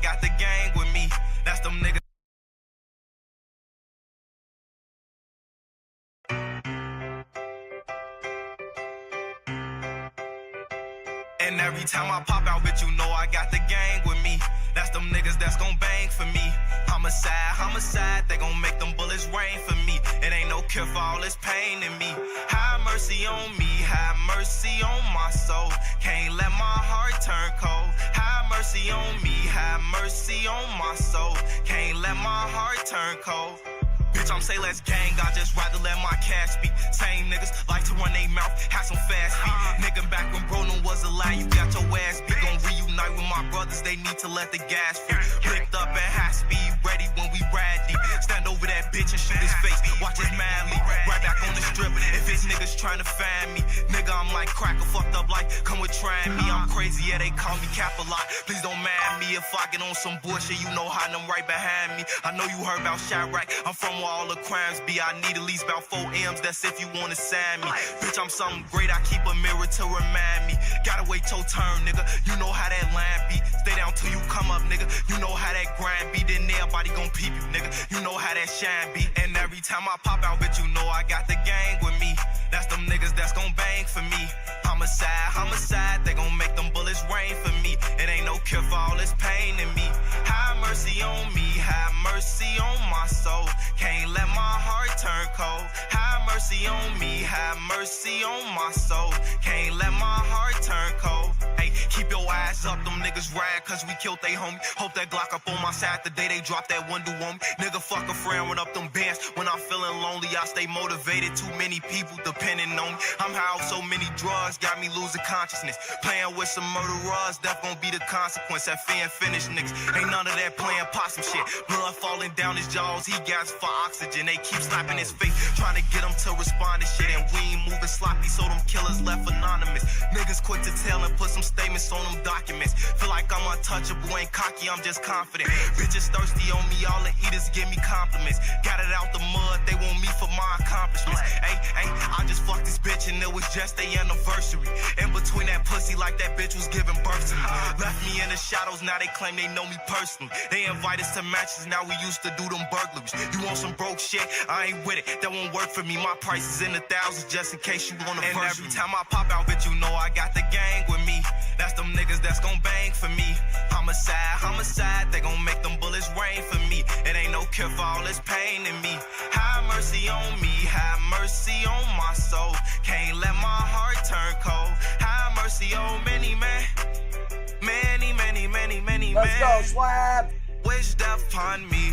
got the gang with me. That's them niggas. And every time I pop out, bitch, you know I got the gang with me. That's them niggas that's gon' bang for me. Homicide, they gon' make them bullets rain for me. It ain't no cure for all this pain in me. Have mercy on me, have mercy on my soul. Can't let my heart turn cold. Have mercy on me, have mercy on my soul. Can't let my heart turn cold. Bitch, I'm say let's gang, I just rather let my cash speak. Same niggas like to run they mouth, have some fast feet. Nigga back when bro no was a lie, you got your ass beat. Gon' reunite with my brothers, they need to let the gas free. Blicked up at high speed, ready when we ride deep. Stand over that bitch and shoot his face, watch his man leap. Right back on the strip, if his niggas trying to find me. Nigga, I'm like cracker, fucked up like, come with trying me. I'm crazy, yeah, they call me cap a lot. Please don't mind me if I get on some bullshit, you know how them right behind me. I know you heard about Chirac, I'm from where all the crimes be. I need at least about 4 M's, that's if you wanna sign me. Bitch, I'm something great, I keep a mirror to remind me. Gotta wait your turn, nigga, you know how that line be. Stay down till you come up, nigga, you know how that grind be. Then everybody gon' peep you, nigga, you know how that shine be. And every time I pop out, bitch, you know I got the gang with me. That's them niggas that's gon' bang for me. Homicide, they gon' make them bullets rain for me. It ain't no cure for all this pain in me. Have mercy on me, have mercy on my soul. Can't let my heart turn cold. Have mercy on me, have mercy on my soul. Can't let my heart turn cold. Hey, keep your eyes up, them niggas ride cause we killed they homie. Hope that Glock up on my side the day they drop that window on me. Nigga, fuck a friend, run up them bands. When I'm feeling lonely, I stay motivated. Too many people depending on me. I'm high off so many drugs, got me losing consciousness. Playing with some murderers, death gon' be the consequence. That fin finish niggas, ain't none of that playing possum shit. Blood falling down his jaws, he gas for oxygen. They keep slapping his face, trying to get him to respond to shit. And we ain't moving sloppy, so them killers left anonymous. Niggas quick to tell and put some statements on them documents. Feel like I'm untouchable, ain't cocky, I'm just confident. Bitches thirsty on me, all the eaters give me compliments. Got it out the mud, they want me for my accomplishments. Hey, I just fucked this bitch and it was just their anniversary. In between that pussy like that bitch was giving birth to me. Left me in the shadows, now they claim they know me personally. They invite us to matches, now we used to do them burglaries. You want some broke shit? I ain't with it, that won't work for me. My price is in the thousands just in case you want to. And every time I pop out, bitch, you know I got the gang with me. That's them niggas that's gon' bang for me. Homicide, they gon' make them bullets rain for me. It ain't no cure for all this pain in me. Have mercy on me, have mercy on my soul. Can't let my heart turn cold. Have mercy on many men. Many Let's men. go, Swab. Wish death upon me.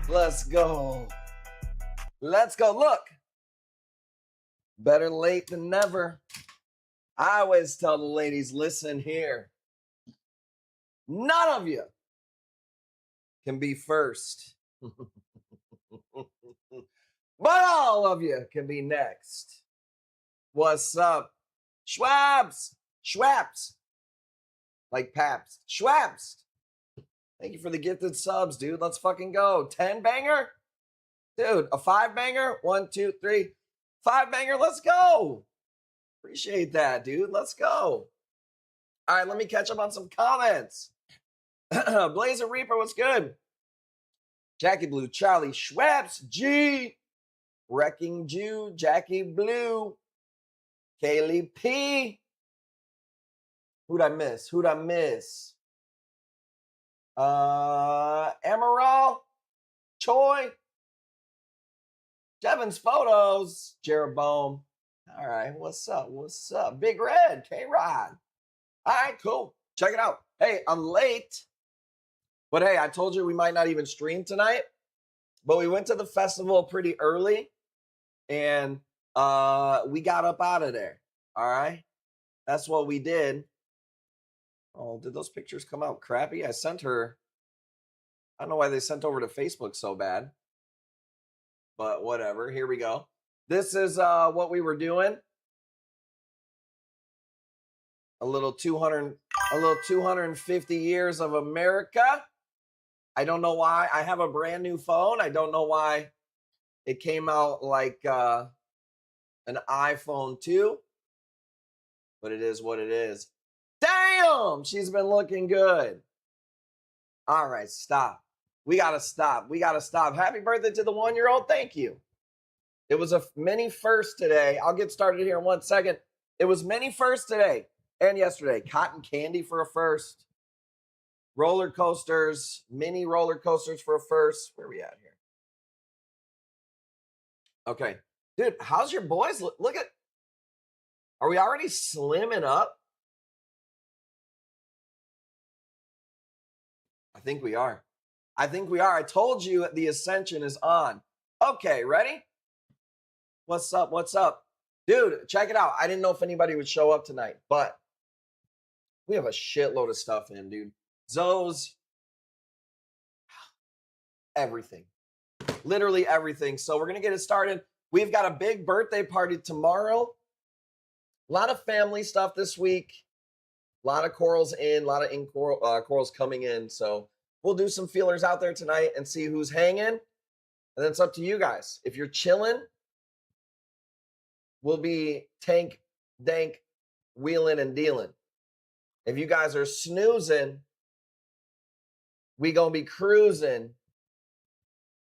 Let's go. Let's go. Look, better late than never. I always tell the ladies, listen here. None of you can be first. But all of you can be next. What's up? Schwabs. Like Paps. Schwabs. Thank you for the gifted subs, dude. Let's fucking go. 10 banger? Dude, a 5 banger? 1, 2, 3. 5 banger. Let's go. Appreciate that, dude. Let's go. All right, let me catch up on some comments. Blazer Reaper, what's good? Jackie Blue, Charlie, Schweppes, G, Wrecking Jew, Jackie Blue, Kaylee P. Who'd I miss? Emerald, Choi, Devin's Photos, Jeroboam. All right, what's up? Big Red, K-Rod. All right, cool. Check it out. Hey, I'm late. But hey, I told you we might not even stream tonight. But we went to the festival pretty early. And we got up out of there. All right? That's what we did. Oh, did those pictures come out crappy? I sent her. I don't know why they sent over to Facebook so bad. But whatever. Here we go. This is what we were doing. A little 250 years of America. I don't know why. I have a brand new phone. I don't know why it came out like an iPhone 2, but it is what it is. Damn, she's been looking good. All right, stop. We got to stop. We got to stop. Happy birthday to the 1-year-old. Thank you. It was a mini first today. I'll get started here in 1 second. It was mini first today and yesterday. Cotton candy for a first. Roller coasters, mini roller coasters for a first. Where are we at here? Okay. Dude, how's your boys? Look at, are we already slimming up? I think we are. I think we are. I told you the ascension is on. Okay, ready? What's up? What's up? Dude, check it out. I didn't know if anybody would show up tonight, but we have a shitload of stuff in, dude. Zoes, everything. Literally everything. So we're going to get it started. We've got a big birthday party tomorrow. A lot of family stuff this week. A lot of corals in, a lot of corals coming in. So we'll do some feelers out there tonight and see who's hanging. And then it's up to you guys. If you're chilling, we'll be tank, dank, wheeling and dealing. If you guys are snoozing, we gonna be cruising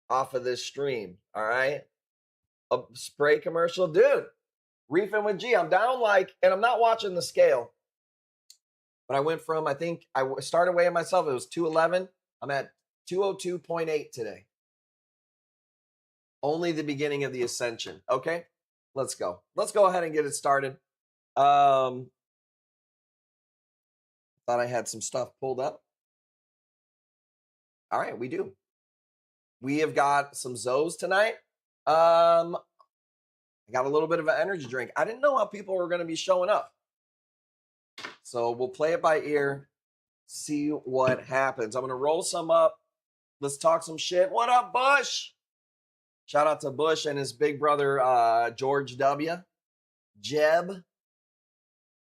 off of this stream, all right? A spray commercial, dude. Reefing with G. I'm down and I'm not watching the scale, but I went from, I think I started weighing myself. It was 211. I'm at 202.8 today. Only the beginning of the ascension. Okay, let's go. Let's go ahead and get it started. Thought I had some stuff pulled up. All right, we do. We have got some Zoes tonight. I got a little bit of an energy drink. I didn't know how people were going to be showing up. So we'll play it by ear, see what happens. I'm going to roll some up. Let's talk some shit. What up, Bush? Shout out to Bush and his big brother, George W. Jeb.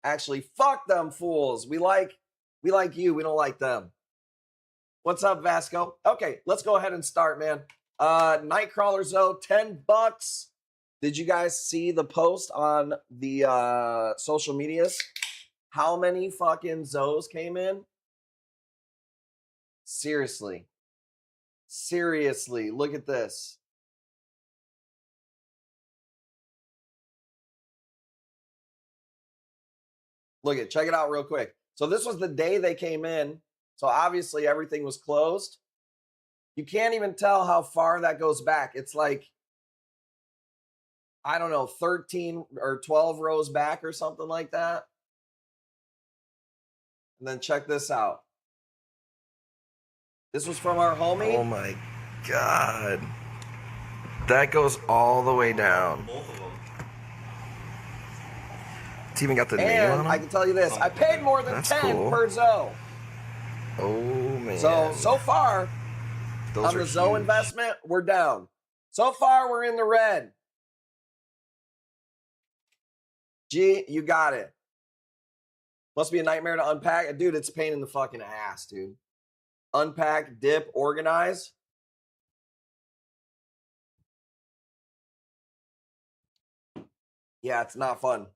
Actually, fuck them fools. We like you. We don't like them. What's up, Vasco? Okay, let's go ahead and start, man. Nightcrawler Zoe, $10. Did you guys see the post on the social medias? How many fucking Zoes came in? Seriously. Seriously, look at this. Look at, check it out real quick. So this was the day they came in. So obviously everything was closed. You can't even tell how far that goes back. It's like, I don't know, 13 or 12 rows back or something like that. And then check this out. This was from our homie. Oh my God. That goes all the way down. Both of them. It's even got the name on them. I can tell you this. I paid more than 10 per Zoe. Oh, man. So far, those on the Zoe investment, we're down. So far, we're in the red. G, you got it. Must be a nightmare to unpack. Dude, it's a pain in the fucking ass, dude. Unpack, dip, organize. Yeah, it's not fun.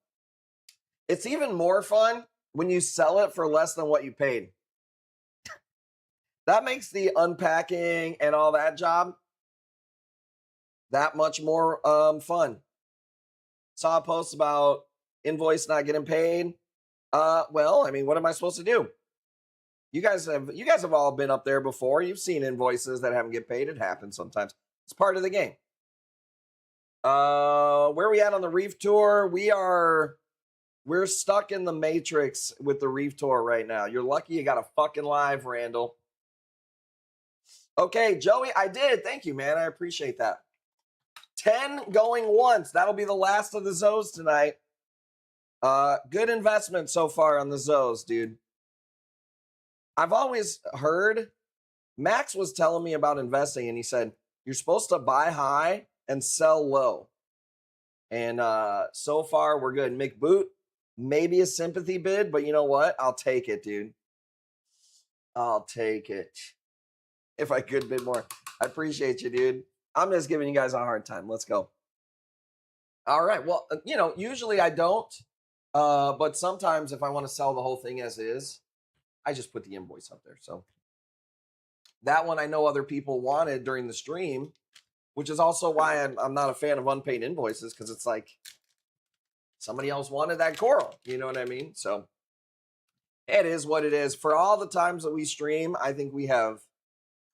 It's even more fun when you sell it for less than what you paid. That makes the unpacking and all that job that much more fun. Saw a post about invoice not getting paid. Well, I mean, what am I supposed to do? You guys have all been up there before. You've seen invoices that haven't get paid. It happens sometimes. It's part of the game. Where are we at on the Reef Tour? We're stuck in the Matrix with the Reef Tour right now. You're lucky you got a fucking live, Randall. Okay, Joey, I did. Thank you, man. I appreciate that. 10 going once. That'll be the last of the Zoes tonight. Good investment so far on the Zoes, dude. I've always heard, Max was telling me about investing, and he said, you're supposed to buy high and sell low. And so far, we're good. McBoot, maybe a sympathy bid, but you know what? I'll take it, dude. I'll take it. if I could bid more. I appreciate you, dude. I'm just giving you guys a hard time. Let's go. All right. Well, usually I don't. But sometimes if I want to sell the whole thing as is, I just put the invoice up there. So that one I know other people wanted during the stream, which is also why I'm not a fan of unpaid invoices, because it's like somebody else wanted that coral. You know what I mean? So it is what it is. For all the times that we stream, I think we have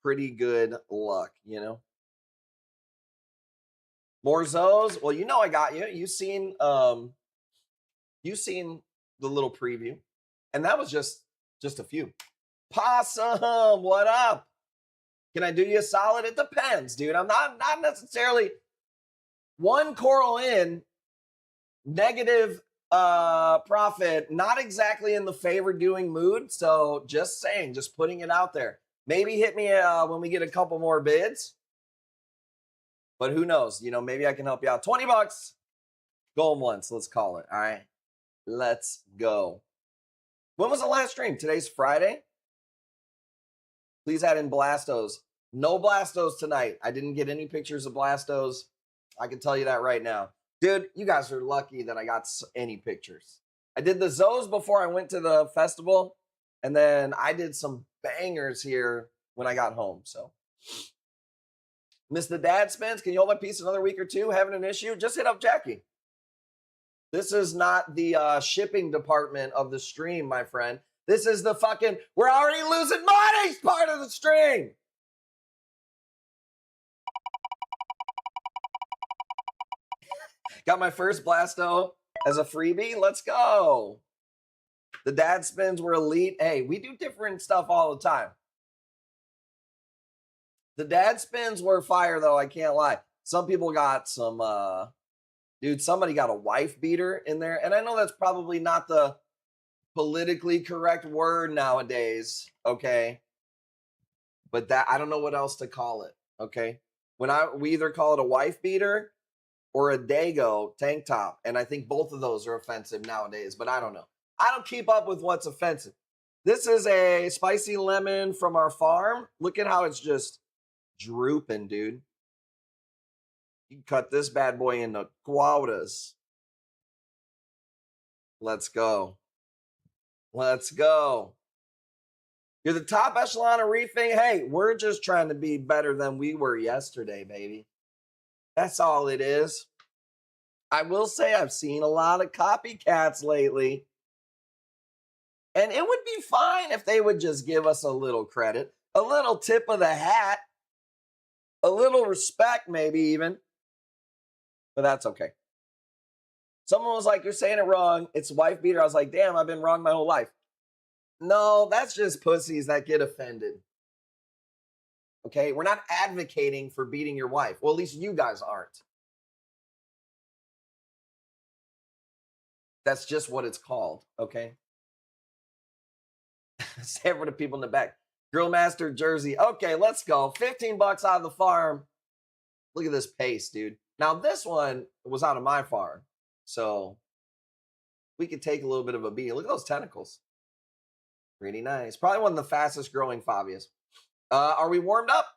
pretty good luck, More Zoes. Well, I got you. You've seen the little preview, and that was just a few. Possum, what up? Can I do you a solid? It depends, dude. I'm not necessarily one coral in, negative profit, not exactly in the favor doing mood. So just saying, just putting it out there. Maybe hit me when we get a couple more bids. But who knows? Maybe I can help you out. $20. Going once. Let's call it. All right. Let's go. When was the last stream? Today's Friday. Please add in Blastos. No Blastos tonight. I didn't get any pictures of Blastos. I can tell you that right now. Dude, you guys are lucky that I got any pictures. I did the Zoes before I went to the festival, and then I did some bangers here when I got home. So, Mr. Dad Spins, can you hold my piece another week or two? Having an issue? Just hit up Jackie. This is not the shipping department of the stream, my friend. This is the fucking, we're already losing money part of the stream. Got my first Blasto as a freebie. Let's go. The Dad Spins were elite. Hey, we do different stuff all the time. The Dad Spins were fire, though. I can't lie. Some people got some, dude, somebody got a wife beater in there. And I know that's probably not the politically correct word nowadays, okay? But that, I don't know what else to call it, okay? We either call it a wife beater or a Dago tank top. And I think both of those are offensive nowadays, but I don't know. I don't keep up with what's offensive. This is a spicy lemon from our farm. Look at how it's just drooping, dude. You can cut this bad boy into quotas. Let's go. Let's go. You're the top echelon of reefing. Hey, we're just trying to be better than we were yesterday, baby. That's all it is. I will say I've seen a lot of copycats lately. And it would be fine if they would just give us a little credit, a little tip of the hat, a little respect maybe even. But that's okay. Someone was like, you're saying it wrong. It's wife beater. I was like, damn, I've been wrong my whole life. No, that's just pussies that get offended. Okay, we're not advocating for beating your wife. Well, at least you guys aren't. That's just what it's called, okay? Say it for the people in the back. Grill Master jersey. Okay, let's go. $15 out of the farm. Look at this pace, dude. Now, this one was out of my farm, so we could take a little bit of a beat. Look at those tentacles. Pretty nice. Probably one of the fastest growing Fabias. Are we warmed up?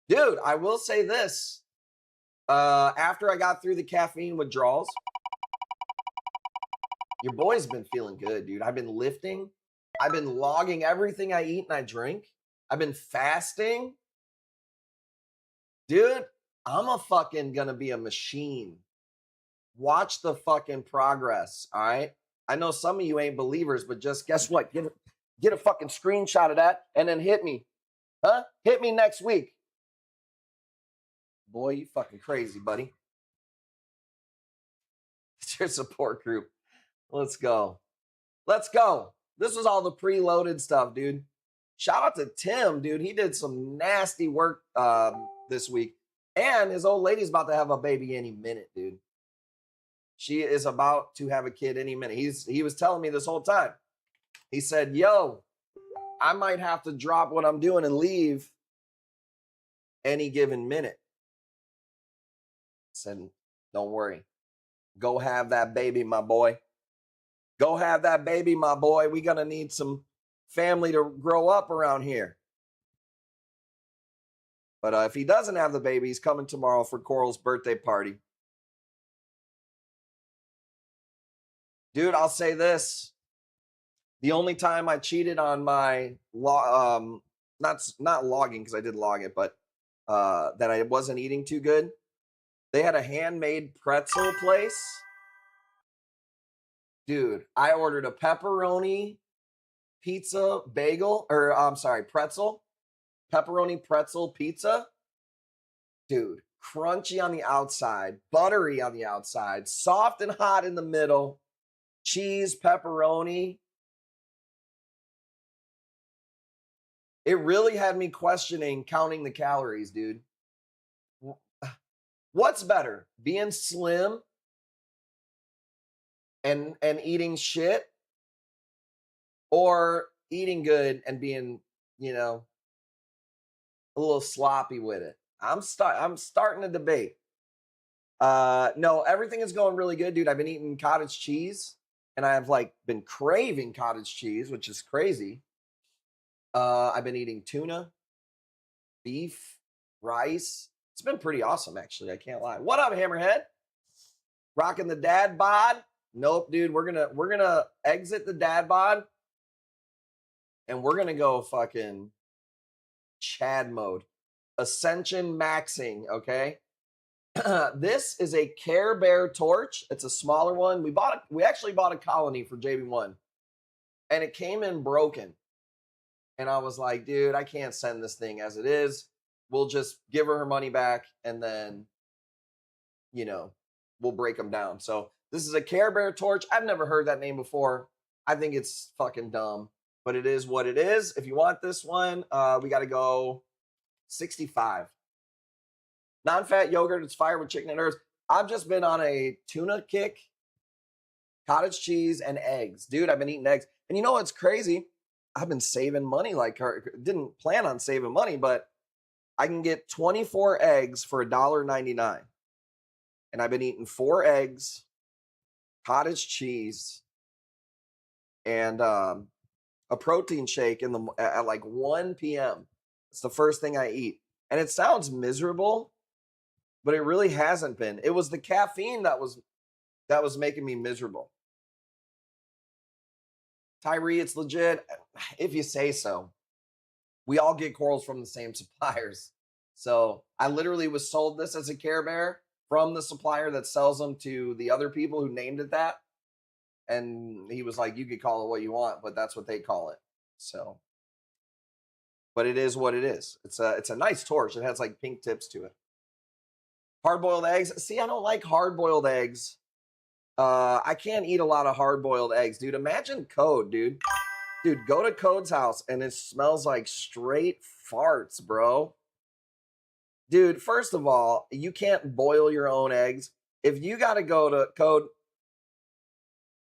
Dude, I will say this. After I got through the caffeine withdrawals, your boy's been feeling good, dude. I've been lifting. I've been logging everything I eat and I drink. I've been fasting. Dude, I'm gonna be a machine. Watch the fucking progress, all right? I know some of you ain't believers, but just guess what? Get a fucking screenshot of that and then hit me. Huh? Hit me next week. Boy, you fucking crazy, buddy. It's your support group. Let's go. Let's go. This was all the preloaded stuff, dude. Shout out to Tim, dude. He did some nasty work this week. And his old lady's about to have a baby any minute, dude. She is about to have a kid any minute. He was telling me this whole time. He said, yo, I might have to drop what I'm doing and leave any given minute. I said, don't worry. Go have that baby, my boy. Go have that baby, my boy. We're going to need some family to grow up around here. But if he doesn't have the baby, he's coming tomorrow for Coral's birthday party. Dude, I'll say this. The only time I cheated on my not logging, because I did log it, but that I wasn't eating too good. They had a handmade pretzel place. Dude, I ordered a pepperoni pizza bagel, or I'm sorry, pretzel. Pepperoni pretzel pizza. Dude, crunchy on the outside, buttery on the outside, soft and hot in the middle, cheese, pepperoni. It really had me questioning counting the calories, dude. What's better, being slim and eating shit, or eating good and being, you know, a little sloppy with it? I'm starting to debate. No, everything is going really good, dude. I've been eating cottage cheese, and I have like been craving cottage cheese, which is crazy. I've been eating tuna, beef, rice. It's been pretty awesome, actually. I can't lie. What up, Hammerhead? Rocking the dad bod? Nope, dude. We're gonna exit the dad bod, and we're gonna go fucking Chad mode, ascension maxing. Okay. This is a Care Bear torch. It's a smaller one. We actually bought a colony for JB1, and it came in broken. And I was like, dude, I can't send this thing as it is. We'll just give her money back, and then, you know, we'll break them down. So this is a Care Bear torch. I've never heard that name before. I think it's fucking dumb, but it is what it is. If you want this one, we got to go 65. Non-fat yogurt. It's fire with chicken and herbs. I've just been on a tuna kick, cottage cheese, and eggs. Dude, I've been eating eggs. And you know what's crazy? I've been saving money like her. Didn't plan on saving money, but I can get 24 eggs for $1.99. And I've been eating 4 eggs, cottage cheese, and a protein shake at like 1 p.m. It's the first thing I eat. And it sounds miserable, but it really hasn't been. It was the caffeine that was making me miserable. Tyree, it's legit. If you say so. We all get corals from the same suppliers. So I literally was sold this as a Care Bear from the supplier that sells them to the other people who named it that. And he was like, you could call it what you want, but that's what they call it. So, but it is what it is. It's a nice torch. It has like pink tips to it. Hard-boiled eggs. See, I don't like hard-boiled eggs. I can't eat a lot of hard-boiled eggs, dude. Imagine Code, dude. Dude, go to Code's house and it smells like straight farts, bro. Dude, first of all, you can't boil your own eggs. If you got to go to Code,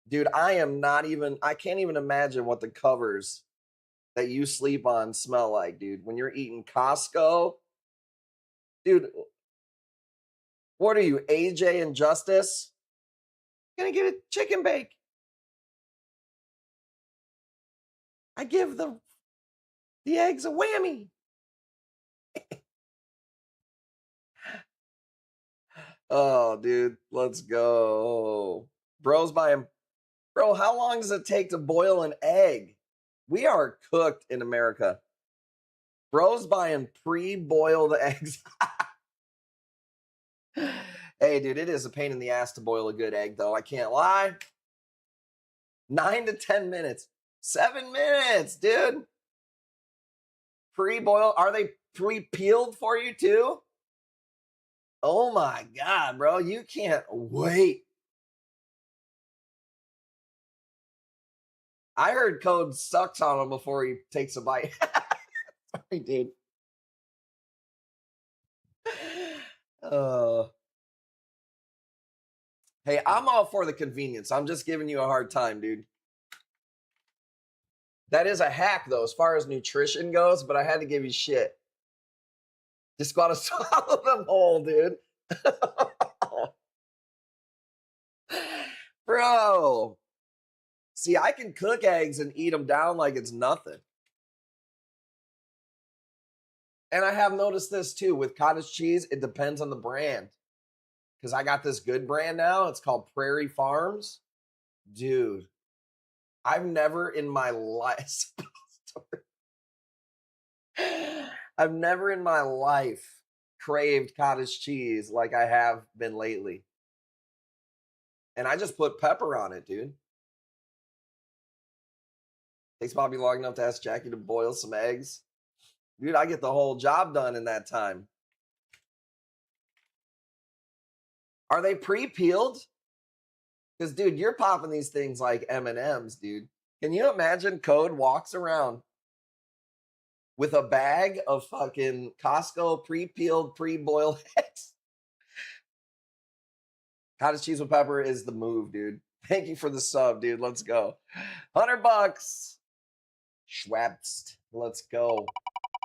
dude, I can't even imagine what the covers that you sleep on smell like, dude. When you're eating Costco, dude, what are you, AJ and Justice? Gonna get a chicken bake. I give the eggs a whammy. Oh, dude, let's go. Bro's buying. Bro, how long does it take to boil an egg? We are cooked in America. Bro's buying pre-boiled eggs. Hey, dude, it is a pain in the ass to boil a good egg, though. I can't lie. 9 to 10 minutes. 7 minutes, dude. Pre-boil. Are they pre-peeled for you, too? Oh, my God, bro. You can't wait. I heard Code sucks on him before he takes a bite. Sorry, dude. Hey, I'm all for the convenience. I'm just giving you a hard time, dude. That is a hack, though, as far as nutrition goes, but I had to give you shit. Just gotta swallow them whole, dude. Bro. See, I can cook eggs and eat them down like it's nothing. And I have noticed this too with cottage cheese. It depends on the brand. Because I got this good brand now. It's called Prairie Farms. Dude, I've never in my life, I've never in my life craved cottage cheese like I have been lately. And I just put pepper on it, dude. Takes Bobby long enough to ask Jackie to boil some eggs. Dude, I get the whole job done in that time. Are they pre-peeled? Because, dude, you're popping these things like M&Ms, dude. Can you imagine Code walks around with a bag of fucking Costco pre-peeled, pre-boiled eggs? Cottage cheese with pepper is the move, dude. Thank you for the sub, dude. Let's go. $100. Schwabst. Let's go.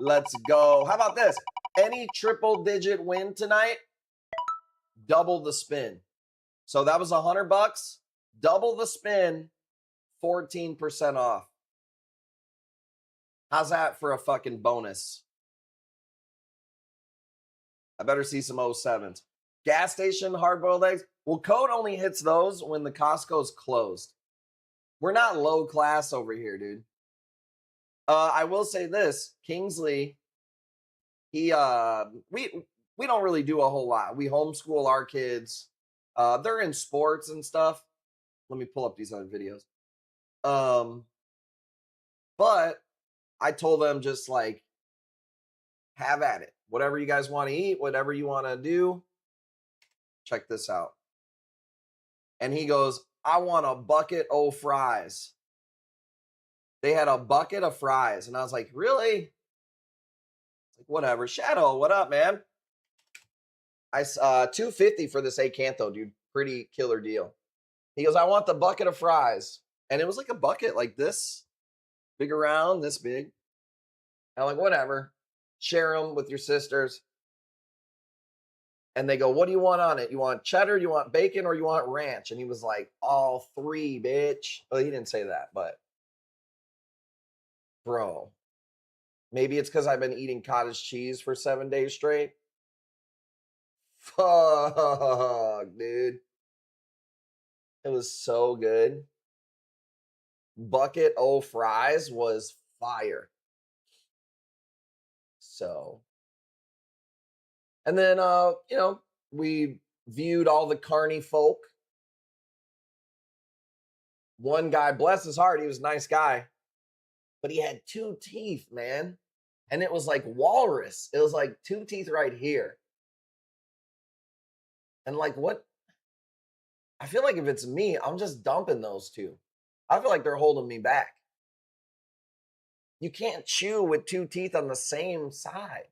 Let's go. How about this? Any triple digit win tonight, double the spin. So that was $100. Double the spin, 14% off. How's that for a fucking bonus? I better see some 07s. Gas station hard-boiled eggs. Well, Code only hits those when the Costco's closed. We're not low class over here, dude. I will say this, Kingsley, we don't really do a whole lot. We homeschool our kids. They're in sports and stuff. Let me pull up these other videos. But I told them just like, have at it. Whatever you guys want to eat, whatever you want to do, check this out. And he goes, I want a bucket of fries. They had a bucket of fries. And I was like, really? It's like, whatever. Shadow, what up, man? I $250 for this Acantho, dude. Pretty killer deal. He goes, I want the bucket of fries. And it was like a bucket like this. Big around, this big. And I'm like, whatever. Share them with your sisters. And they go, what do you want on it? You want cheddar, you want bacon, or you want ranch? And he was like, all three, bitch. Well, he didn't say that, but bro, maybe it's because I've been eating cottage cheese for 7 days straight. Fuck, dude. It was so good. Bucket o' fries was fire. So, and then, we viewed all the carny folk. One guy, bless his heart, he was a nice guy, but he had 2 teeth, man. And it was like walrus. It was like 2 teeth right here. And like, what? I feel like if it's me, I'm just dumping those 2. I feel like they're holding me back. You can't chew with 2 teeth on the same side.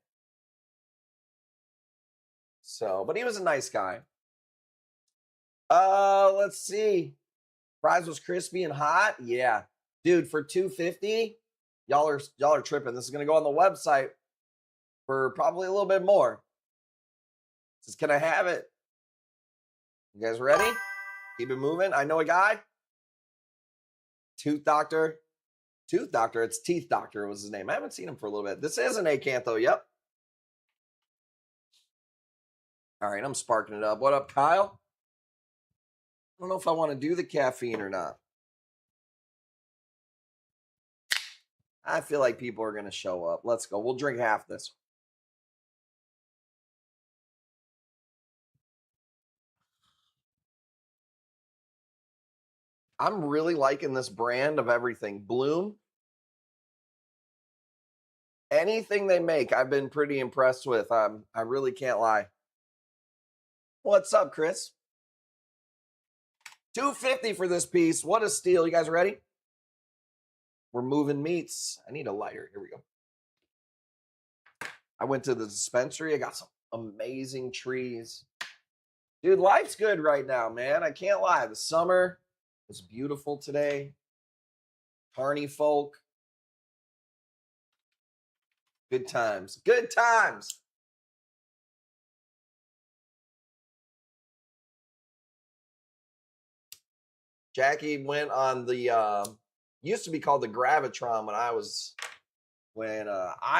So, but he was a nice guy. Let's see. Fries was crispy and hot. Yeah. Dude, for $250, y'all are tripping. This is gonna go on the website for probably a little bit more. Just can I have it? You guys ready? Keep it moving. I know a guy. Tooth Doctor. It's Teeth Doctor was his name. I haven't seen him for a little bit. This is an Acantho, yep. All right, I'm sparking it up. What up, Kyle? I don't know if I want to do the caffeine or not. I feel like people are going to show up. Let's go. We'll drink half this. I'm really liking this brand of everything. Bloom. Anything they make, I've been pretty impressed with. I really can't lie. What's up, Chris? $250 for this piece. What a steal. You guys ready? We're moving meats. I need a lighter. Here we go. I went to the dispensary. I got some amazing trees. Dude, life's good right now, man. I can't lie. The summer was beautiful today. Carney folk. Good times. Good times. Jackie went on the used to be called the Gravitron when I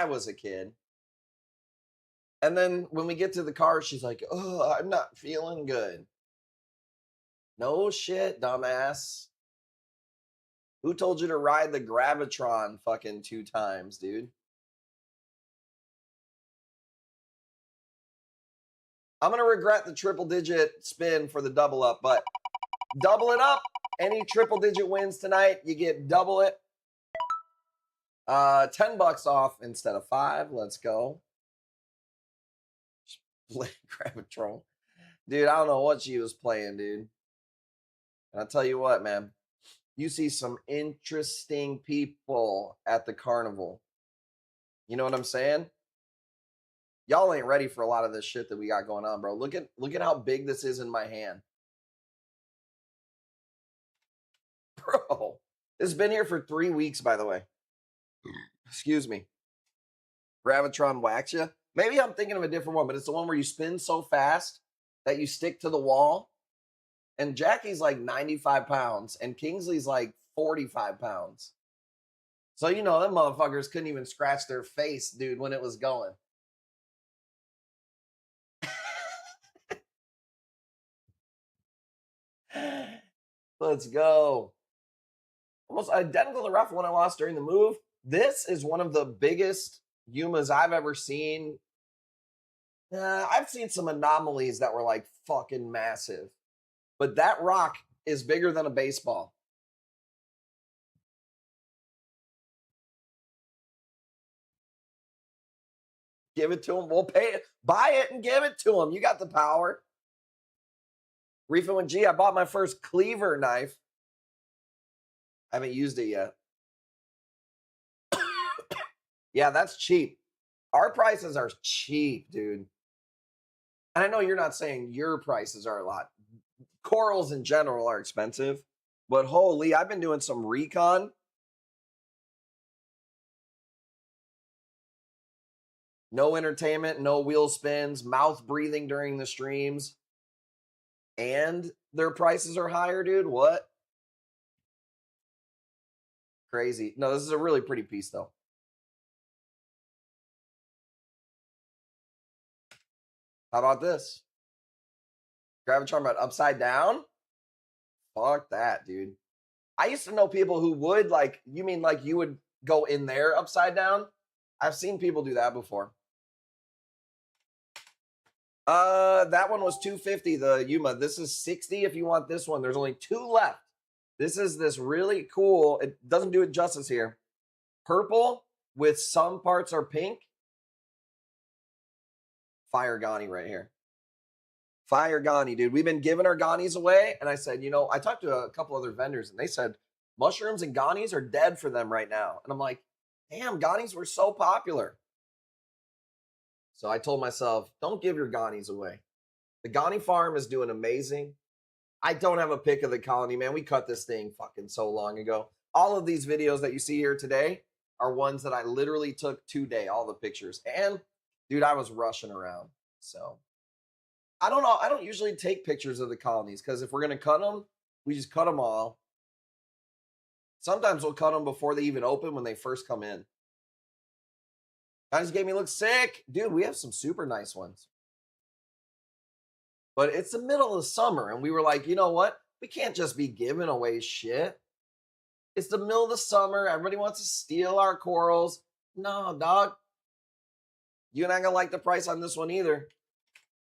was a kid. And then when we get to the car, she's like, "Oh, I'm not feeling good." No shit, dumbass. Who told you to ride the Gravitron fucking 2 times, dude? I'm going to regret the triple digit spin for the double up, but double it up. Any triple digit wins tonight, you get double it. $10 off instead of 5. Let's go. Gravitron. Dude, I don't know what she was playing, dude. And I'll tell you what, man. You see some interesting people at the carnival. You know what I'm saying? Y'all ain't ready for a lot of this shit that we got going on, bro. Look at how big this is in my hand. Bro, this has been here for 3 weeks, by the way. Excuse me. Gravitron wax ya? Maybe I'm thinking of a different one, but it's the one where you spin so fast that you stick to the wall. And Jackie's like 95 pounds, and Kingsley's like 45 pounds. So, you know, them motherfuckers couldn't even scratch their face, dude, when it was going. Let's go. Almost identical to the rough one I lost during the move. This is one of the biggest Yumas I've ever seen. I've seen some anomalies that were like fucking massive. But that rock is bigger than a baseball. Give it to him. We'll pay it. Buy it and give it to him. You got the power. Reefa and G, I bought my first cleaver knife. I haven't used it yet. Yeah, that's cheap. Our prices are cheap, dude. And I know you're not saying your prices are a lot. Corals in general are expensive. But holy, I've been doing some recon. No entertainment, no wheel spins, mouth breathing during the streams. And their prices are higher, dude. What? Crazy. No, this is a really pretty piece, though. How about this? Gravitron, but upside down? Fuck that, dude. I used to know people who would, like, you mean like you would go in there upside down? I've seen people do that before. That one was $250, the Yuma. This is $60 if you want this one. There's only 2 left. This is this really cool, it doesn't do it justice here. Purple with some parts are pink. Fire Ghani right here. Fire Ghani, dude. We've been giving our Ghanis away. And I said, you know, I talked to a couple other vendors and they said mushrooms and Ghanis are dead for them right now. And I'm like, damn, Ghanis were so popular. So I told myself, don't give your Ghanis away. The Ghani farm is doing amazing. I don't have a pic of the colony, man. We cut this thing fucking so long ago. All of these videos that you see here today are ones that I literally took today, all the pictures. And, dude, I was rushing around. So, I don't know. I don't usually take pictures of the colonies because if we're going to cut them, we just cut them all. Sometimes we'll cut them before they even open when they first come in. Guys gave me look sick. Dude, we have some super nice ones. But it's the middle of the summer, and we were like, you know what? We can't just be giving away shit. It's the middle of the summer. Everybody wants to steal our corals. No, dog. You're not going to like the price on this one either.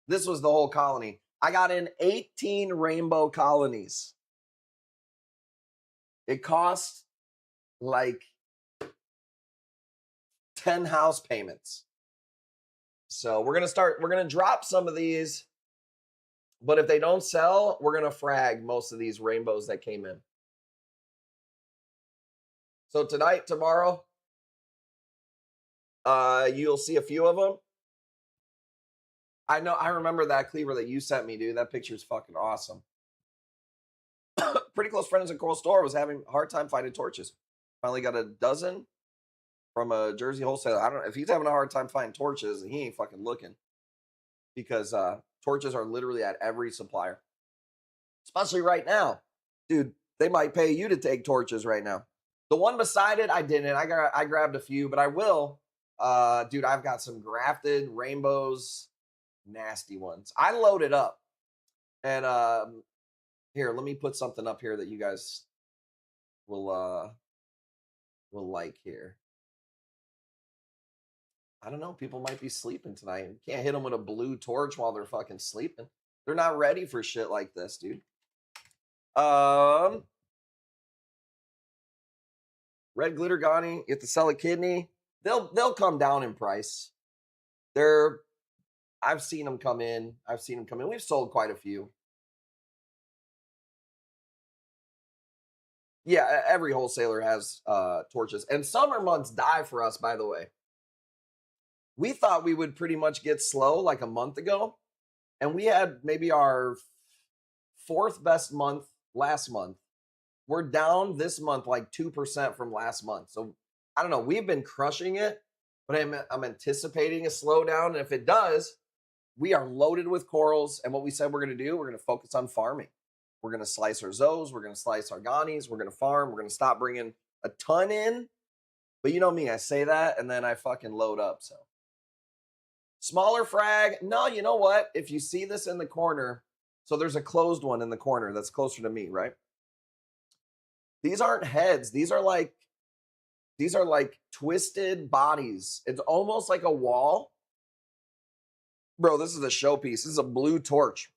This was the whole colony. I got in 18 rainbow colonies. It cost like 10 house payments. So we're going to drop some of these. But if they don't sell, we're going to frag most of these rainbows that came in. So tonight, tomorrow, you'll see a few of them. I remember that cleaver that you sent me, dude. That picture's fucking awesome. Pretty close friends at Coral Store was having a hard time finding torches. Finally got a dozen from a Jersey wholesaler. I don't know if he's having a hard time finding torches, he ain't fucking looking. Because torches are literally at every supplier. Especially right now. Dude, They might pay you to take torches right now. The one beside it, I didn't. I grabbed a few, but I will. Dude, I've got some grafted rainbows, nasty ones. I loaded up. And here, let me put something up here that you guys will like here. I don't know. People might be sleeping tonight. You can't hit them with a blue torch while they're fucking sleeping. They're not ready for shit like this, dude. Red glitter Ghani, you have to sell a kidney. They'll come down in price. I've seen them come in. We've sold quite a few. Yeah, every wholesaler has torches. And summer months die for us, by the way. We thought we would pretty much get slow like a month ago. And we had maybe our 4th best month last month. We're down this month like 2% from last month. So I don't know. We've been crushing it, but I'm anticipating a slowdown. And if it does, we are loaded with corals. And what we said we're going to do, we're going to focus on farming. We're going to slice our Zoes. We're going to slice our Ghanis. We're going to farm. We're going to stop bringing a ton in. But you know me, I say that and then I fucking load up. So smaller frag. No, you know what? If you see this in the corner, so there's a closed one in the corner that's closer to me, right? These aren't heads. These are like twisted bodies. It's almost like a wall. Bro, this is a showpiece. This is a blue torch.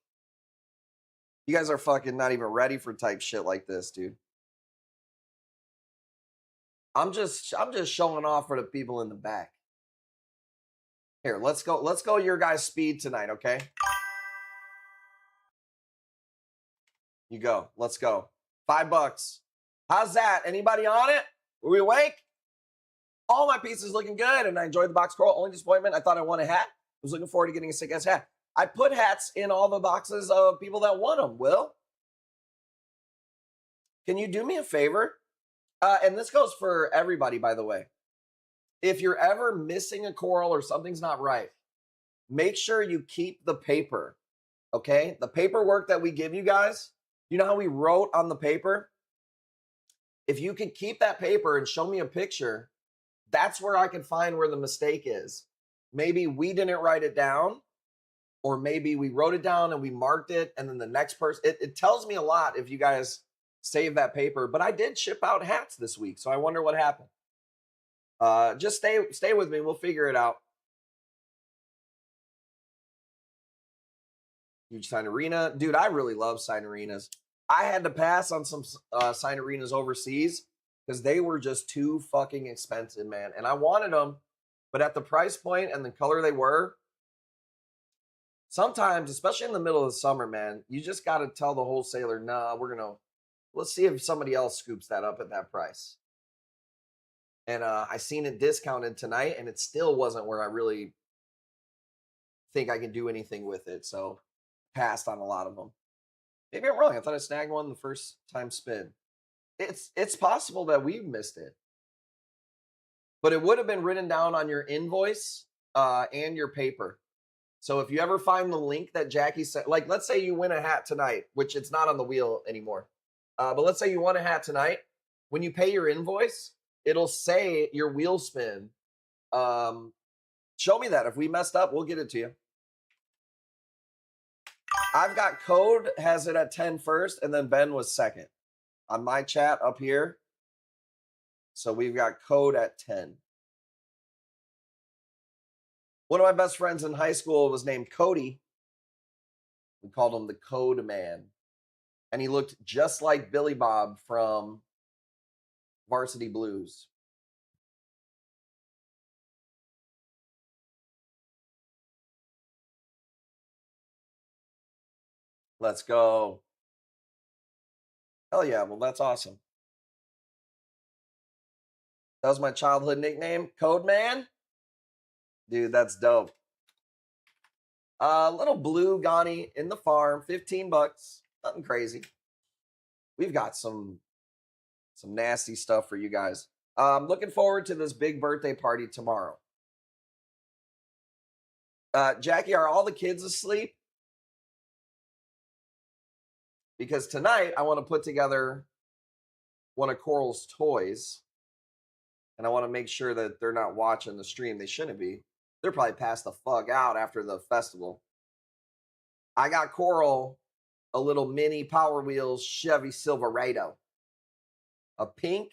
You guys are fucking not even ready for type shit like this, dude. I'm just showing off for the people in the back. Here, let's go your guys' speed tonight, okay? You go. Let's go. $5. How's that? Anybody on it? Were we awake? All my pieces looking good, and I enjoyed the box crawl. Only disappointment, I thought I won a hat. I was looking forward to getting a sick-ass hat. I put hats in all the boxes of people that won them, Will. Can you do me a favor? And this goes for everybody, by the way. If you're ever missing a coral or something's not right, make sure you keep the paper, okay? The paperwork that we give you guys, you know how we wrote on the paper? If you could keep that paper and show me a picture, that's where I can find where the mistake is. Maybe we didn't write it down, or maybe we wrote it down and we marked it, and then the next person, it tells me a lot if you guys save that paper. But I did ship out hats this week, so I wonder what happened. Just stay with me. We'll figure it out. Huge sign arena. Dude, I really love sign arenas. I had to pass on some sign arenas overseas because they were just too fucking expensive, man. And I wanted them, but at the price point and the color they were, sometimes, especially in the middle of the summer, man, you just got to tell the wholesaler, nah, let's see if somebody else scoops that up at that price. And I seen it discounted tonight, and it still wasn't where I really think I can do anything with it. So passed on a lot of them. Maybe I'm wrong. I thought I snagged one the first time spin. It's possible that we missed it. But it would have been written down on your invoice and your paper. So if you ever find the link that Jackie sent, like let's say you win a hat tonight, which it's not on the wheel anymore. But let's say you won a hat tonight. When you pay your invoice, it'll say your wheel spin. Show me that. If we messed up, we'll get it to you. I've got Code has it at 10 first, and then Ben was second on my chat up here. So we've got Code at 10. One of my best friends in high school was named Cody. We called him the Code Man. And he looked just like Billy Bob from Varsity Blues. Let's go. Hell yeah. Well, that's awesome. That was my childhood nickname, Code Man. Dude, that's dope. Little blue Ghani in the farm, $15. Nothing crazy. We've got some nasty stuff for you guys. Looking forward to this big birthday party tomorrow. Jackie, are all the kids asleep? Because tonight I want to put together one of Coral's toys, and I want to make sure that they're not watching the stream. They shouldn't be. They're probably passed the fuck out after the festival. I got Coral a little mini Power Wheels Chevy Silverado. A pink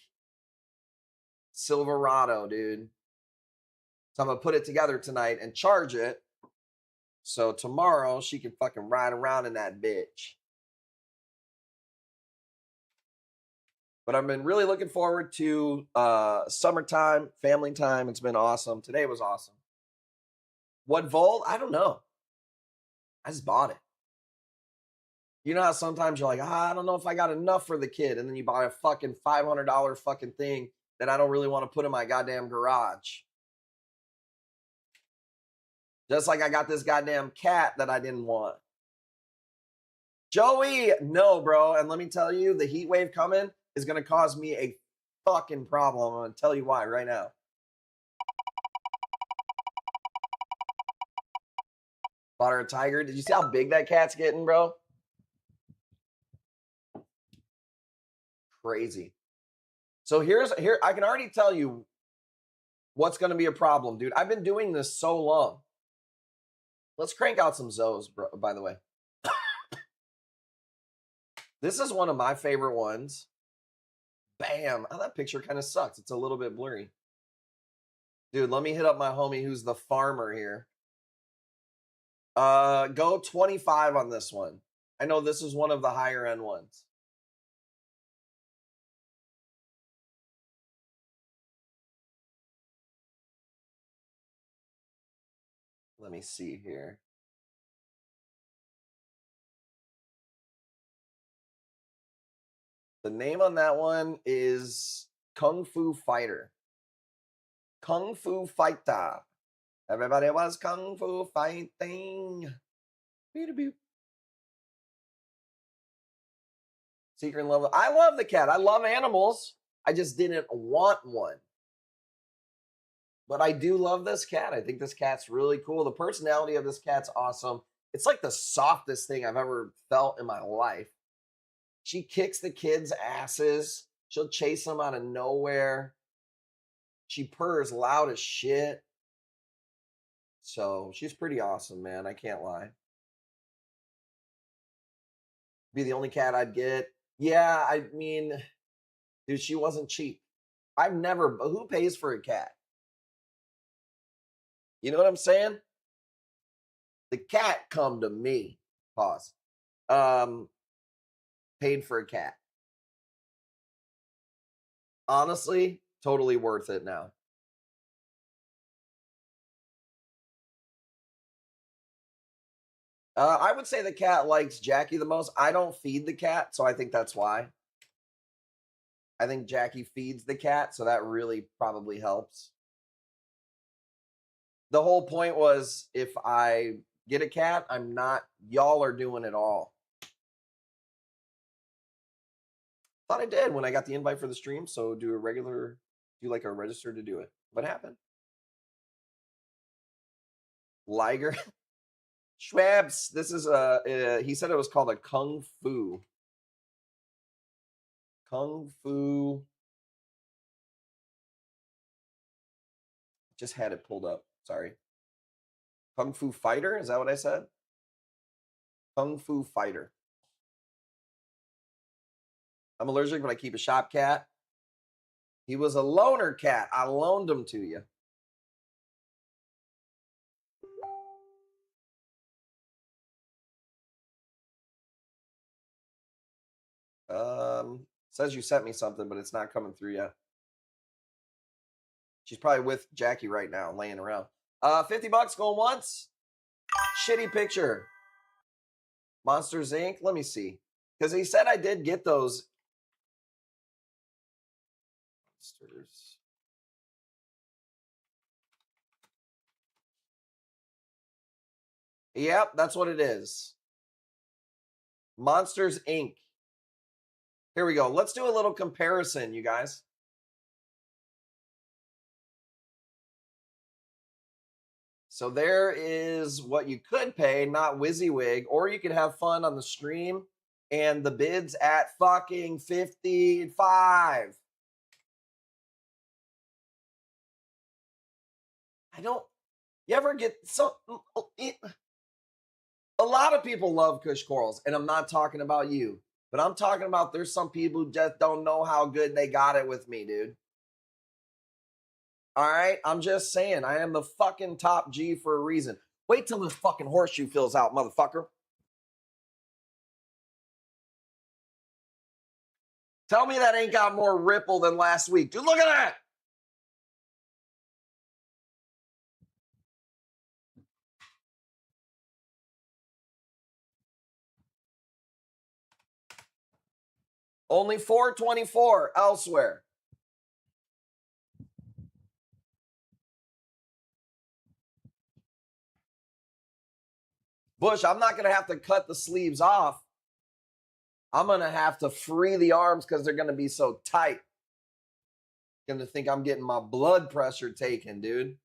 Silverado, dude. So I'm going to put it together tonight and charge it. So tomorrow she can fucking ride around in that bitch. But I've been really looking forward to summertime, family time. It's been awesome. Today was awesome. What Volt? I don't know. I just bought it. You know how sometimes you're like, I don't know if I got enough for the kid. And then you buy a fucking $500 fucking thing that I don't really want to put in my goddamn garage. Just like I got this goddamn cat that I didn't want. Joey, no, bro. And let me tell you, the heat wave coming is going to cause me a fucking problem. I'm going to tell you why right now. Bought her a tiger. Did you see how big that cat's getting, bro? Crazy. So here I can already tell you what's going to be a problem, dude. I've been doing this so long. Let's crank out some Zoes, bro, by the way. This is one of my favorite ones. Bam. Oh, that picture kind of sucks. It's a little bit blurry. Dude, let me hit up my homie who's the farmer here. Go 25 on this one. I know this is one of the higher end ones. Let me see here. The name on that one is Kung Fu Fighter. Kung Fu Fighter. Everybody was Kung Fu fighting. Secret and Love. I love the cat. I love animals. I just didn't want one. But I do love this cat. I think this cat's really cool. The personality of this cat's awesome. It's like the softest thing I've ever felt in my life. She kicks the kids' asses. She'll chase them out of nowhere. She purrs loud as shit. So she's pretty awesome, man. I can't lie. Be the only cat I'd get. Yeah, I mean, dude, she wasn't cheap. Who pays for a cat? You know what I'm saying? The cat come to me. Pause. Paid for a cat. Honestly, totally worth it now. I would say the cat likes Jackie the most. I don't feed the cat, so I think that's why. I think Jackie feeds the cat, so that really probably helps. The whole point was if I get a cat, y'all are doing it all. Thought I did when I got the invite for the stream, so do like a register to do it. What happened? Liger. Schwabs, this is he said it was called a Kung Fu. Kung Fu. Just had it pulled up. Sorry. Kung Fu Fighter? Is that what I said? Kung Fu Fighter. I'm allergic, but I keep a shop cat. He was a loaner cat. I loaned him to you. Says you sent me something, but it's not coming through yet. She's probably with Jackie right now, laying around. $50 going once. Shitty picture. Monsters Inc. Let me see. Because he said I did get those. Monsters. Yep, that's what it is. Monsters Inc. Here we go. Let's do a little comparison, you guys. So there is what you could pay, not WYSIWYG, or you could have fun on the stream. And the bid's at fucking 55. You ever get so, a lot of people love Kush corals, and I'm not talking about you, but I'm talking about there's some people who just don't know how good they got it with me, dude. All right, I'm just saying, I am the fucking top G for a reason. Wait till this fucking horseshoe fills out, motherfucker. Tell me that ain't got more ripple than last week. Dude, look at that. Only 424 elsewhere. Bush, I'm not going to have to cut the sleeves off. I'm going to have to free the arms because they're going to be so tight. Going to think I'm getting my blood pressure taken, dude.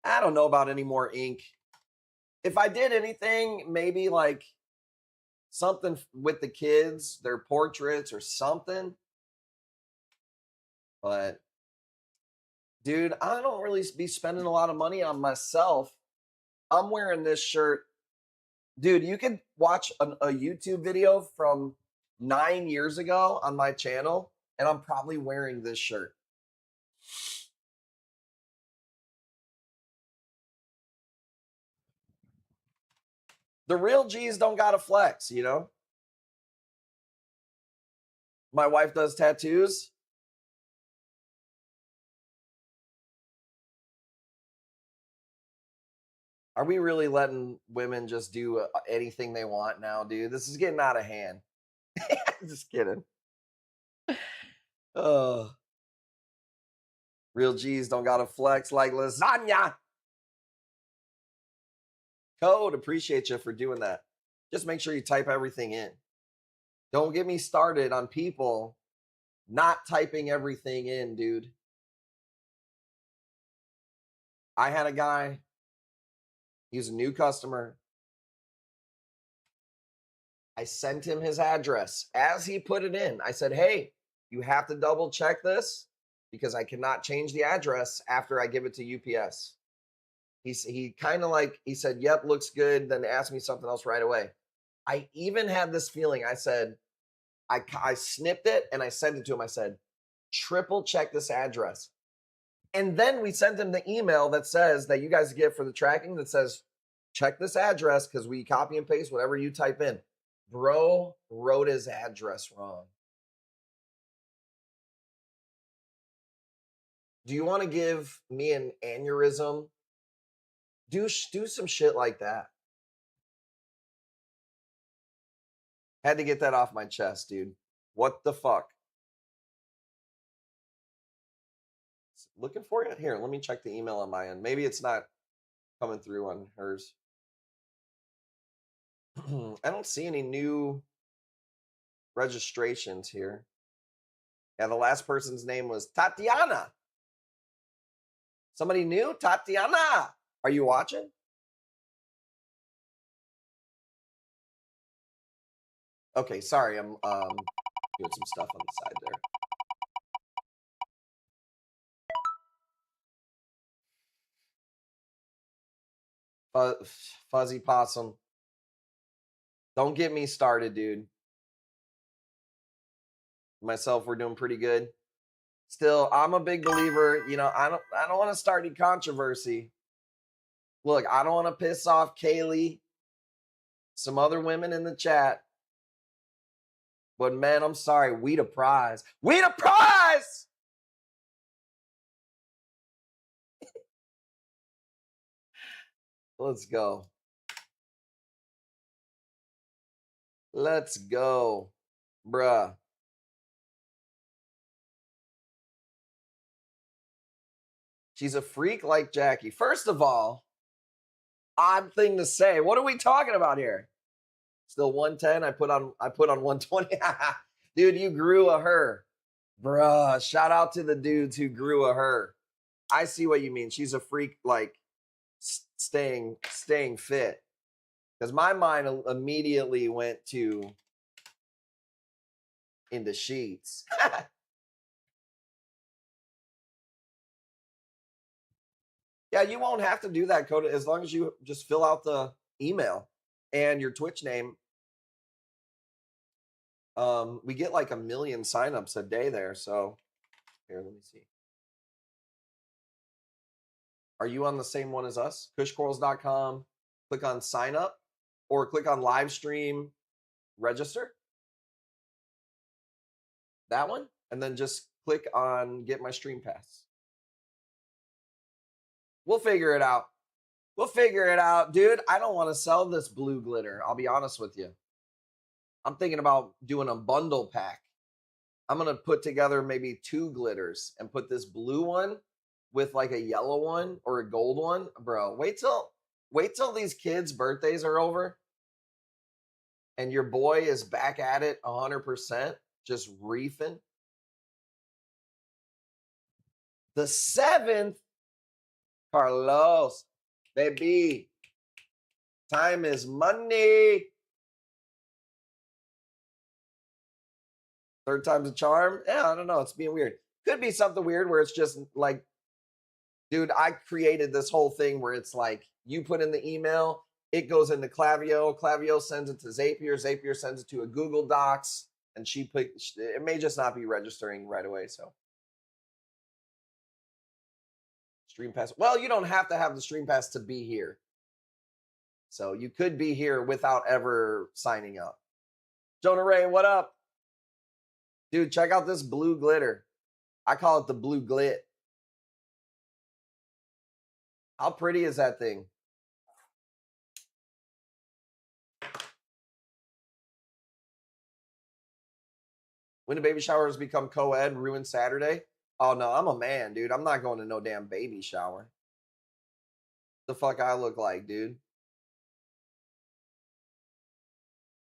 I don't know about any more ink. If I did anything, maybe like something with the kids, their portraits or something. But, dude, I don't really be spending a lot of money on myself. I'm wearing this shirt. Dude, you can watch a YouTube video from 9 years ago on my channel, and I'm probably wearing this shirt. The real G's don't gotta flex, you know? My wife does tattoos. Are we really letting women just do anything they want now, dude? This is getting out of hand. Just kidding. Real G's don't gotta flex like lasagna. Code, appreciate you for doing that. Just make sure you type everything in. Don't get me started on people not typing everything in, dude. I had a guy, he's a new customer. I sent him his address. As he put it in, I said, hey, you have to double check this because I cannot change the address after I give it to UPS. He kind of like, he said, yep, looks good. Then asked me something else right away. I even had this feeling. I said, I snipped it and I sent it to him. I said, triple check this address. And then we sent him the email that says that you guys get for the tracking that says, check this address because we copy and paste whatever you type in. Bro wrote his address wrong. Do you want to give me an aneurysm? Do some shit like that. Had to get that off my chest, dude. What the fuck? Looking for it? Here, let me check the email on my end. Maybe it's not coming through on hers. I don't see any new registrations here. Yeah, the last person's name was Tatiana. Somebody new? Tatiana. Are you watching? Okay, sorry. I'm doing some stuff on the side there. Fuzzy Possum. Don't get me started, dude. Myself, we're doing pretty good. Still, I'm a big believer. You know, I don't want to start any controversy. Look, I don't want to piss off Kaylee, some other women in the chat. But man, I'm sorry. We the prize. We the prize! Let's go. Let's go, bruh. She's a freak like Jackie. First of all, odd thing to say. What are we talking about here? Still 110. I put on 120. Dude, you grew a her. Bruh, shout out to the dudes who grew a her. I see what you mean. She's a freak like staying fit. Because my mind immediately went into sheets. Yeah, you won't have to do that, Coda, as long as you just fill out the email and your Twitch name. We get like 1 million signups a day there. So here, let me see. Are you on the same one as us? Cushcorals.com. Click on sign up or click on live stream register. That one. And then just click on get my stream pass. We'll figure it out. We'll figure it out. Dude, I don't want to sell this blue glitter. I'll be honest with you. I'm thinking about doing a bundle pack. I'm going to put together maybe 2 glitters and put this blue one with like a yellow one or a gold one. Bro, wait till these kids' birthdays are over and your boy is back at it 100%, just reefing. The 7th, Carlos, baby, time is money. 3rd time's a charm. Yeah, I don't know. It's being weird. Could be something weird where it's just like, dude, I created this whole thing where it's like you put in the email, it goes into Clavio. Clavio sends it to Zapier. Zapier sends it to a Google Docs, and it may just not be registering right away. So Stream Pass. Well, you don't have to have the Stream Pass to be here. So you could be here without ever signing up. Jonah Ray, what up? Dude, check out this blue glitter. I call it the blue glit. How pretty is that thing? When do baby showers become co-ed, ruin Saturday? Oh, no, I'm a man, dude. I'm not going to no damn baby shower. The fuck I look like, dude?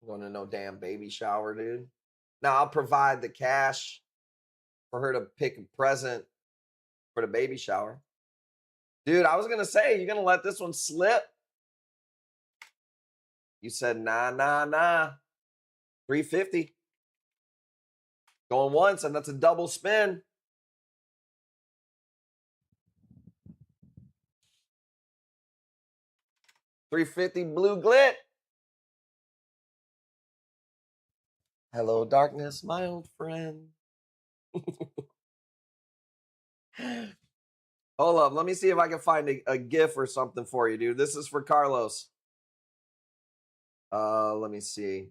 I'm going to no damn baby shower, dude. Now, I'll provide the cash for her to pick a present for the baby shower. Dude, I was going to say, you're going to let this one slip? You said, nah. 350. Going once, and that's a double spin. $350 blue glit. Hello, darkness, my old friend. Hold up. Let me see if I can find a GIF or something for you, dude. This is for Carlos. Let me see.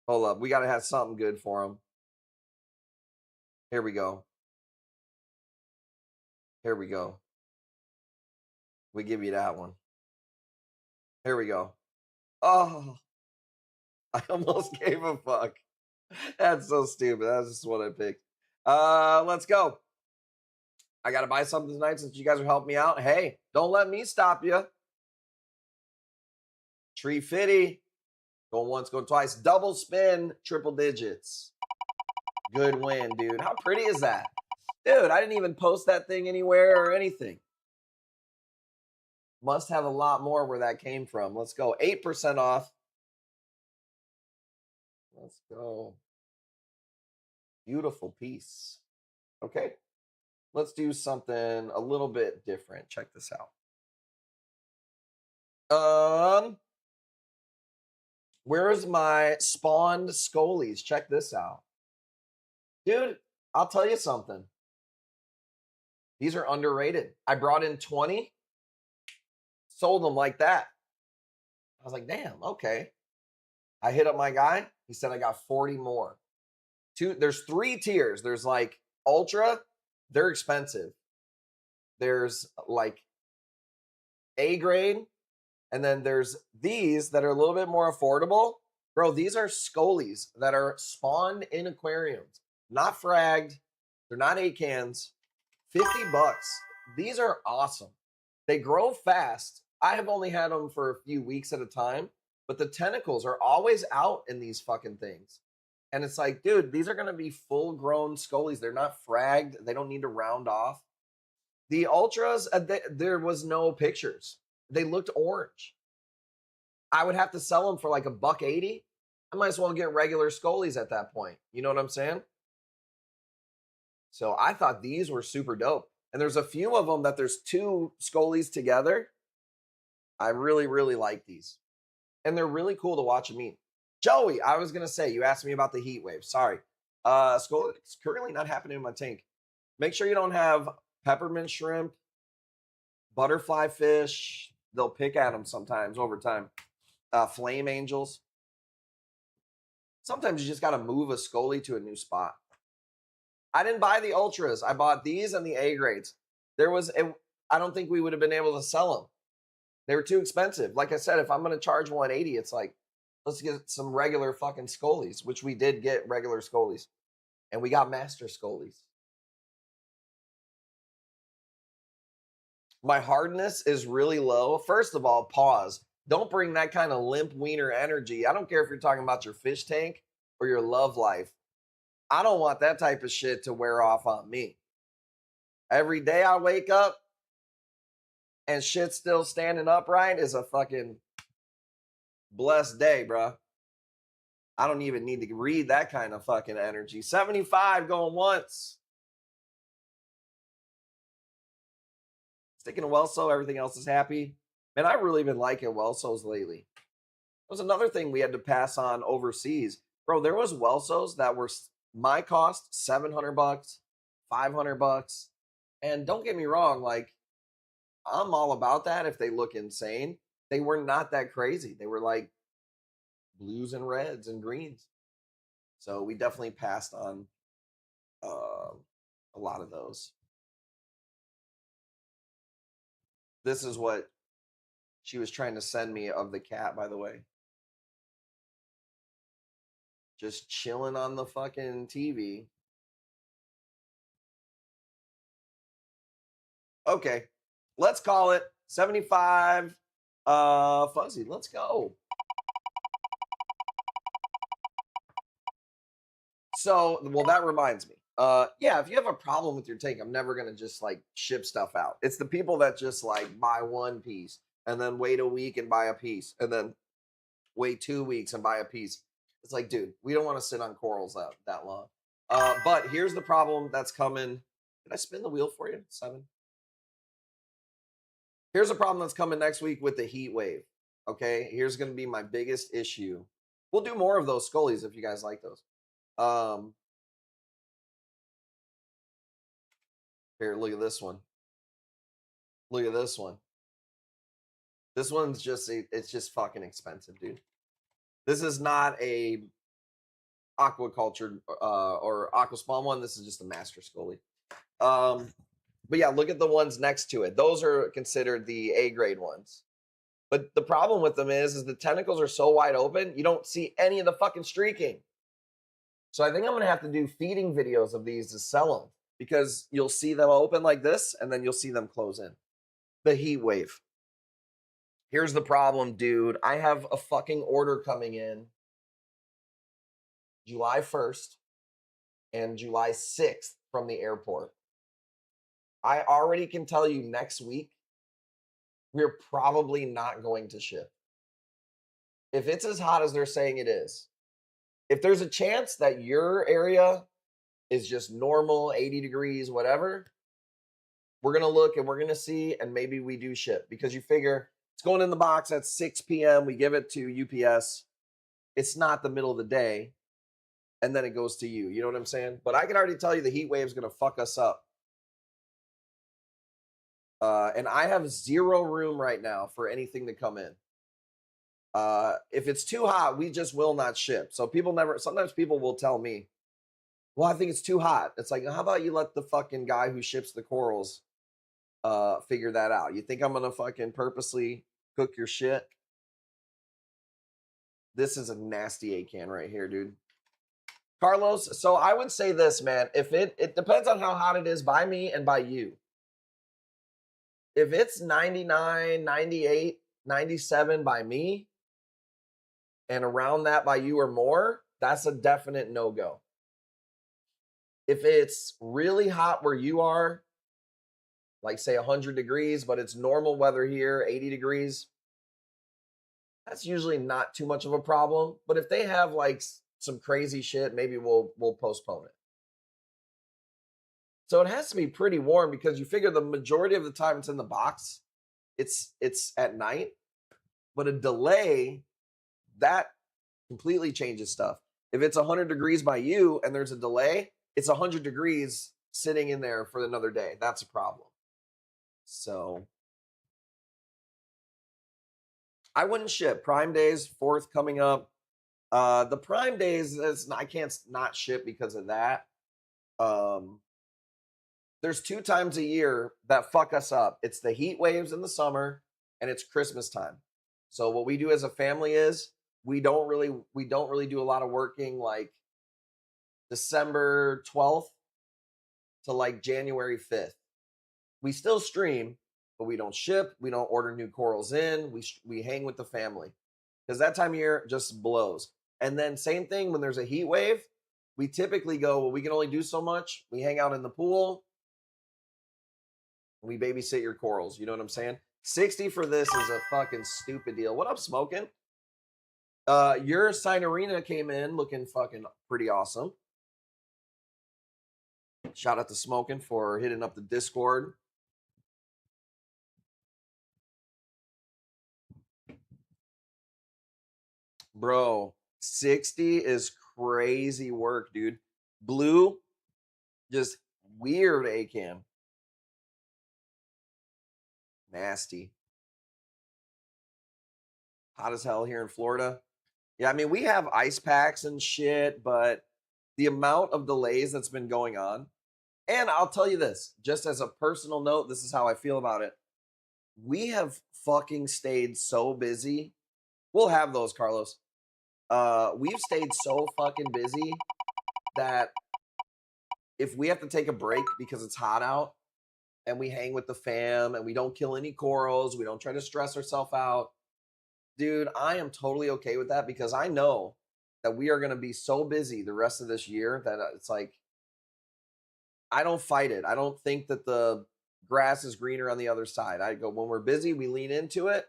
Hold up. We got to have something good for him. Here we go. We give you that one. Here we go. Oh, I almost gave a fuck. That's so stupid. That's just what I picked. Let's go. I got to buy something tonight since you guys are helping me out. Hey, don't let me stop you. Tree Fitty. Going once, going twice. Double spin, triple digits. Good win, dude. How pretty is that? Dude, I didn't even post that thing anywhere or anything. Must have a lot more where that came from. Let's go. 8% off. Let's go. Beautiful piece. Okay. Let's do something a little bit different. Check this out. Where's my spawned Scolies? Check this out. Dude, I'll tell you something. These are underrated. I brought in 20, sold them like that. I was like, damn, okay. I hit up my guy. He said I got 40 more. There's 3 tiers. There's like ultra, they're expensive. There's like A grade, and then there's these that are a little bit more affordable. Bro, these are Scolies that are spawned in aquariums, not fragged. They're not 8 cans. $50. These are awesome. They grow fast. I have only had them for a few weeks at a time, but the tentacles are always out in these fucking things. And it's like, dude, these are going to be full-grown Scolies. They're not fragged. They don't need to round off. The ultras, there was no pictures. They looked orange. I would have to sell them for like $1.80. I might as well get regular Scullies at that point. You know what I'm saying? So I thought these were super dope. And there's a few of them that there's 2 Scullies together. I really, really like these. And they're really cool to watch them eat. Joey, I was going to say, you asked me about the heat wave. Sorry. Scully, it's currently not happening in my tank. Make sure you don't have peppermint shrimp, butterfly fish. They'll pick at them sometimes over time. Flame angels. Sometimes you just got to move a Scully to a new spot. I didn't buy the ultras. I bought these and the A grades. I don't think we would have been able to sell them. They were too expensive. Like I said, if I'm going to charge $180, it's like, let's get some regular fucking Scullies, which we did get regular Scullies. And we got master Scullies. My hardness is really low. First of all, pause. Don't bring that kind of limp wiener energy. I don't care if you're talking about your fish tank or your love life. I don't want that type of shit to wear off on me. Every day I wake up and shit's still standing upright is a fucking blessed day, bro. I don't even need to read that kind of fucking energy. 75 going once. Sticking to Welso, everything else is happy. Man, I've really been liking Welsos lately. There was another thing we had to pass on overseas. Bro, there was Welsos that were my cost, $700, $500. And don't get me wrong, like, I'm all about that if they look insane. They were not that crazy. They were like blues and reds and greens. So we definitely passed on a lot of those. This is what she was trying to send me of the cat, by the way. Just chilling on the fucking TV. Okay, let's call it 75 fuzzy. Let's go. So, well, that reminds me. Yeah, if you have a problem with your tank, I'm never gonna just like ship stuff out. It's the people that just like buy one piece and then wait a week and buy a piece and then wait 2 weeks and buy a piece. It's like, dude, we don't want to sit on corals that long. But here's the problem that's coming. Did I spin the wheel for you? 7. Here's a problem that's coming next week with the heat wave. Okay, here's going to be my biggest issue. We'll do more of those Scullies if you guys like those. Here, look at this one. Look at this one. This one's just, it's just fucking expensive, dude. This is not a aquaculture or aquaspawn one. This is just a master Scully. But yeah, look at the ones next to it. Those are considered the A grade ones. But the problem with them is the tentacles are so wide open, you don't see any of the fucking streaking. So I think I'm going to have to do feeding videos of these to sell them because you'll see them open like this and then you'll see them close in. The heat wave. Here's the problem, dude. I have a fucking order coming in July 1st and July 6th from the airport. I already can tell you next week, we're probably not going to ship. If it's as hot as they're saying it is, if there's a chance that your area is just normal, 80 degrees, whatever, we're going to look and we're going to see, and maybe we do ship because you figure it's going in the box at 6 p.m. We give it to UPS. It's not the middle of the day. And then it goes to you. You know what I'm saying? But I can already tell you the heat wave is going to fuck us up. And I have zero room right now for anything to come in. If it's too hot, we just will not ship. So sometimes people will tell me, well, I think it's too hot. It's like, how about you let the fucking guy who ships the corals figure that out? You think I'm going to fucking purposely cook your shit? This is a nasty A-can right here, dude. Carlos, so I would say this, man. If it depends on how hot it is by me and by you. If it's 99, 98, 97 by me and around that by you or more, that's a definite no-go. If it's really hot where you are, like say 100 degrees, but it's normal weather here, 80 degrees, that's usually not too much of a problem. But if they have like some crazy shit, maybe we'll postpone it. So it has to be pretty warm because you figure the majority of the time it's in the box, it's at night. But a delay, that completely changes stuff. If it's 100 degrees by you and there's a delay, it's 100 degrees sitting in there for another day. That's a problem. So I wouldn't ship. Prime Days, 4th coming up. The Prime Days, I can't not ship because of that. There's 2 times a year that fuck us up. It's the heat waves in the summer and it's Christmas time. So what we do as a family is we don't really do a lot of working like December 12th to like January 5th. We still stream, but we don't ship. We don't order new corals in. We hang with the family because that time of year just blows. And then same thing when there's a heat wave, we typically go, well, we can only do so much. We hang out in the pool. We babysit your corals. You know what I'm saying? 60 for this is a fucking stupid deal. What up, Smoking? Your Signorina came in looking fucking pretty awesome. Shout out to Smoking for hitting up the Discord. Bro, 60 is crazy work, dude. Blue, just weird ACAM. Nasty. Hot as hell here in Florida. Yeah, I mean, we have ice packs and shit, but the amount of delays that's been going on. And I'll tell you this, just as a personal note, this is how I feel about it. We have fucking stayed so busy. We'll have those, Carlos. We've stayed so fucking busy that if we have to take a break because it's hot out and we hang with the fam and we don't kill any corals, we don't try to stress ourselves out, dude, I am totally okay with that because I know that we are going to be so busy the rest of this year that it's like, I don't fight it. I don't think that the grass is greener on the other side. I go, when we're busy, we lean into it.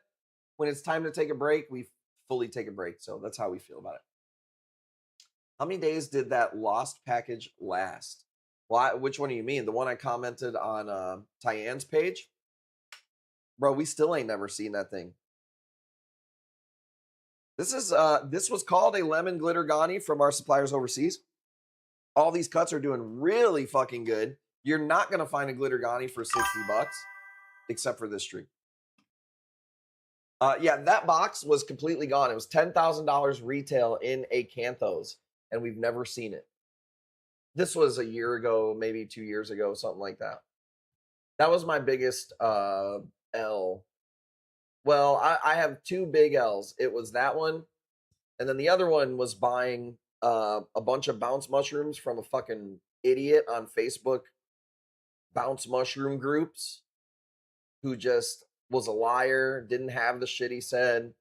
When it's time to take a break, we fully take a break. So that's how we feel about it. How many days did that lost package last? Well, which one do you mean? The one I commented on Tyan's page? Bro, we still ain't never seen that thing. This was called a lemon glitter Ghani from our suppliers overseas. All these cuts are doing really fucking good. You're not going to find a glitter Ghani for 60 bucks, except for this stream. Yeah, that box was completely gone. It was $10,000 retail in Acanthos, and we've never seen it. This was a year ago, maybe 2 years ago, something like that. That was my biggest L. Well, I have 2 big L's. It was that one, and then the other one was buying a bunch of bounce mushrooms from a fucking idiot on Facebook bounce mushroom groups who just was a liar, didn't have the shit he said,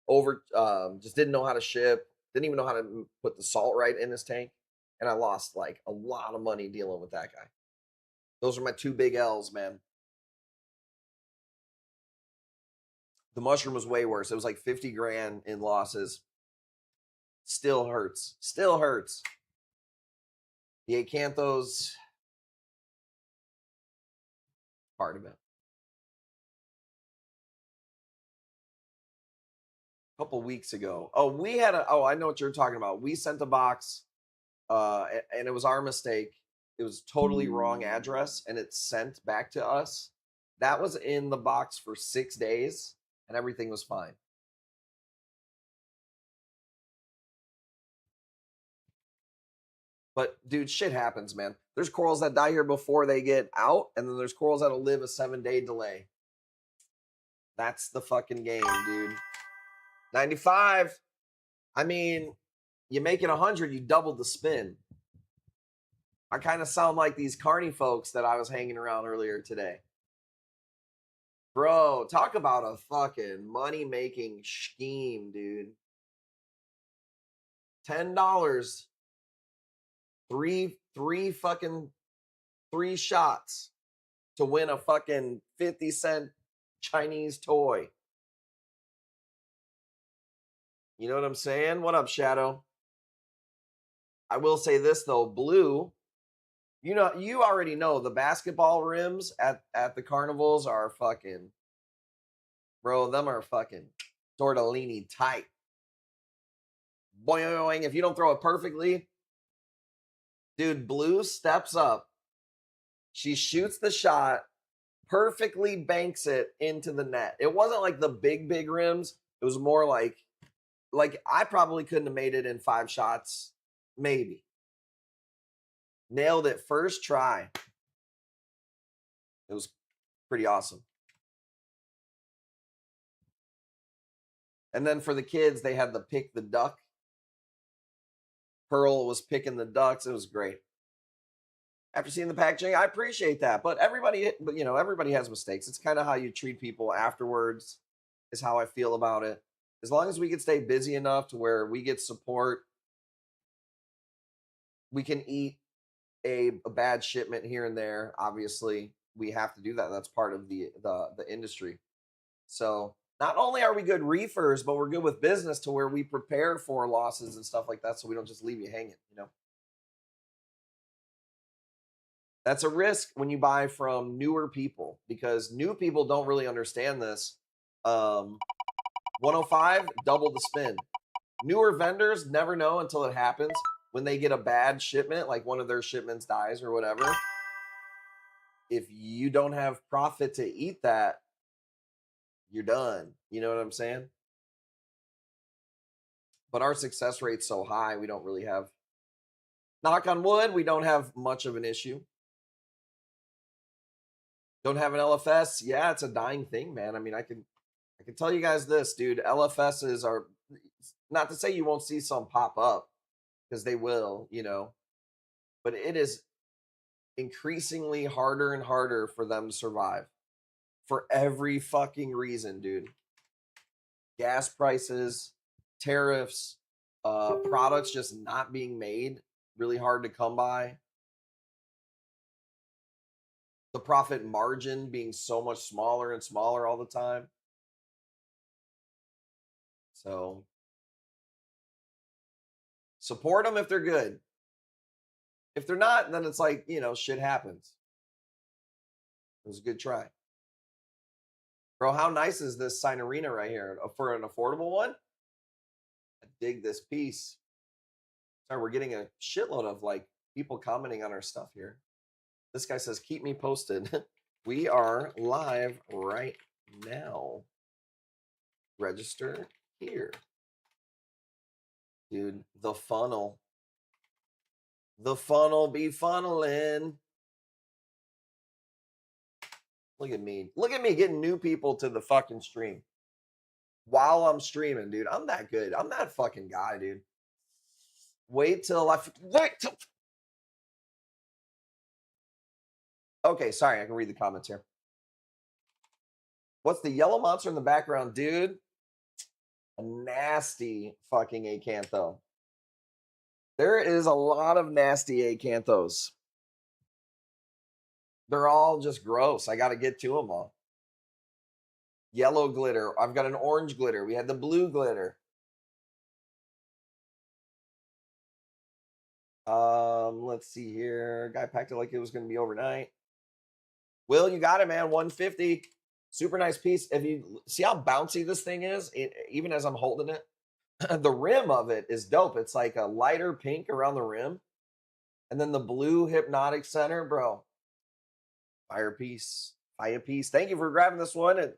just didn't know how to ship, didn't even know how to put the salt right in his tank. And I lost like a lot of money dealing with that guy. Those are my 2 big L's, man. The mushroom was way worse. It was like 50 grand in losses. Still hurts. Still hurts. The Acanthos, part of it. A couple weeks ago. Oh, we had I know what you're talking about. We sent a box, and it was our mistake. It was totally wrong address, and it's sent back to us. That was in the box for 6 days, and everything was fine. But dude, shit happens, man. There's corals that die here before they get out, and then there's corals that'll live a 7-day delay. That's the fucking game, dude. 95. I mean, you make it 100, you doubled the spin. I kind of sound like these carny folks that I was hanging around earlier today. Bro, talk about a fucking money-making scheme, dude. $10. Three shots to win a fucking 50-cent Chinese toy. You know what I'm saying? What up, Shadow? I will say this though, blue. You know, you already know the basketball rims at the carnivals are fucking, bro. Them are fucking tortellini tight. Boing, if you don't throw it perfectly, dude, blue steps up. She shoots the shot, perfectly banks it into the net. It wasn't like the big rims. It was more like I probably couldn't have made it in 5 shots, maybe. Nailed it first try. It was pretty awesome. And then for the kids, they had the pick the duck. Pearl was picking the ducks. It was great. After seeing the packaging, I appreciate that. But everybody has mistakes. It's kind of how you treat people afterwards, is how I feel about it. As long as we can stay busy enough to where we get support, we can eat a bad shipment here and there. Obviously, we have to do that. That's part of the industry. So not only are we good reefers, but we're good with business to where we prepare for losses and stuff like that, so we don't just leave you hanging. That's a risk when you buy from newer people, because new people don't really understand this. 105, double the spin. Newer vendors never know until it happens. When they get a bad shipment, like one of their shipments dies or whatever, if you don't have profit to eat that, you're done. You know what I'm saying? But our success rate's so high, we don't really have, knock on wood, we don't have much of an issue. Don't have an LFS? Yeah, it's a dying thing, man. I mean, I can tell you guys this, dude. LFSs are, not to say you won't see some pop up, because they will, but it is increasingly harder and harder for them to survive for every fucking reason, dude. Gas prices, tariffs, products just not being made, really hard to come by. The profit margin being so much smaller and smaller all the time. So support them if they're good. If they're not, then it's like, shit happens. It was a good try. Bro, how nice is this Sign Arena right here? For an affordable one? I dig this piece. Sorry, we're getting a shitload of people commenting on our stuff here. This guy says, keep me posted. We are live right now. Register here. Dude, the funnel. The funnel be funneling. Look at me. Look at me getting new people to the fucking stream while I'm streaming, dude. I'm that good. I'm that fucking guy, dude. Wait till. Okay, sorry. I can read the comments here. What's the yellow monster in the background, dude? A nasty fucking acantho. There is a lot of nasty acanthos. They're all just gross. I got to get to them all. Yellow glitter. I've got an orange glitter. We had the blue glitter. Let's see here. Guy packed it like it was going to be overnight. Will, you got it, man. 150. Super nice piece. If you see how bouncy this thing is, even as I'm holding it, the rim of it is dope. It's like a lighter pink around the rim. And then the blue hypnotic center, bro. Fire piece. Fire piece. Thank you for grabbing this one.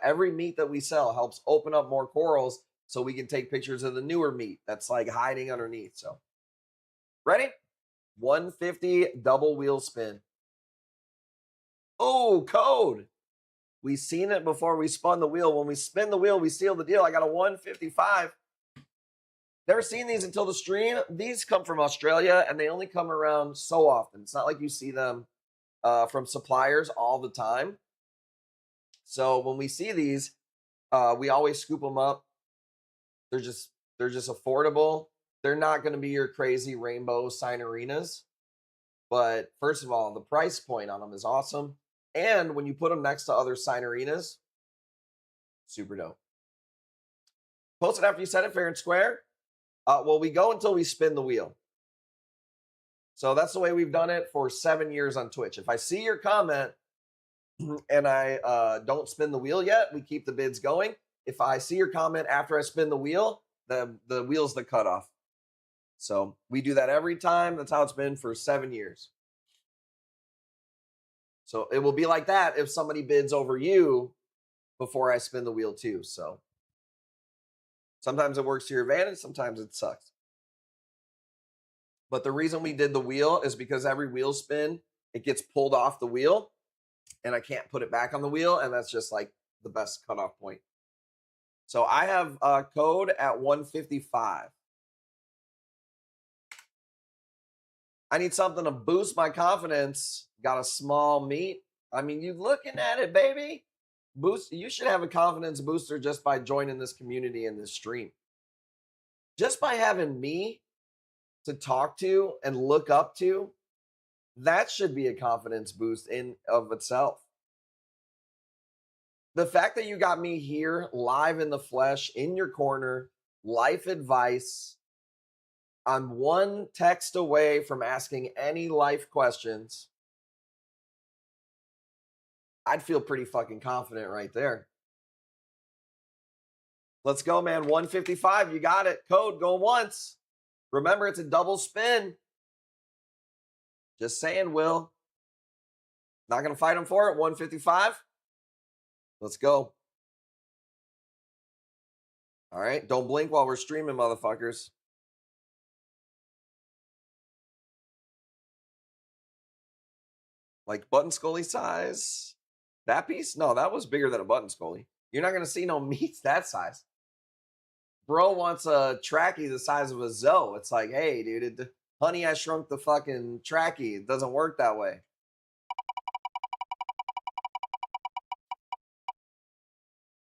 Every meat that we sell helps open up more corals so we can take pictures of the newer meat that's like hiding underneath. So, ready? 150 double wheel spin. Oh, code. We seen it before we spun the wheel. When we spin the wheel, we seal the deal. I got a 155. Never seen these until the stream. These come from Australia, and they only come around so often. It's not like you see them from suppliers all the time. So when we see these, we always scoop them up. They're just affordable. They're not going to be your crazy rainbow sign arenas. But first of all, the price point on them is awesome. And when you put them next to other sign arenas, super dope. Post it after you said it, fair and square. Well, we go until we spin the wheel. So that's the way we've done it for 7 years on Twitch. If I see your comment and I don't spin the wheel yet, we keep the bids going. If I see your comment after I spin the wheel, the wheel's the cutoff. So we do that every time. That's how it's been for 7 years. So it will be like that if somebody bids over you before I spin the wheel too. So sometimes it works to your advantage, sometimes it sucks. But the reason we did the wheel is because every wheel spin, it gets pulled off the wheel and I can't put it back on the wheel. And that's just like the best cutoff point. So I have a code at 155. I need something to boost my confidence. Got a small meat. I mean, you looking at it, baby. Boost. You should have a confidence booster just by joining this community and this stream. Just by having me to talk to and look up to, that should be a confidence boost in of itself. The fact that you got me here live in the flesh, in your corner, life advice, I'm one text away from asking any life questions, I'd feel pretty fucking confident right there. Let's go, man. 155. You got it. Code, go once. Remember, it's a double spin. Just saying, Will. Not going to fight him for it. 155. Let's go. All right. Don't blink while we're streaming, motherfuckers. Like button Scully size. That piece? No, that was bigger than a button Scully. You're not going to see no meats that size. Bro wants a trackie the size of a Zoe. It's like, hey, dude, honey, I shrunk the fucking trackie. It doesn't work that way.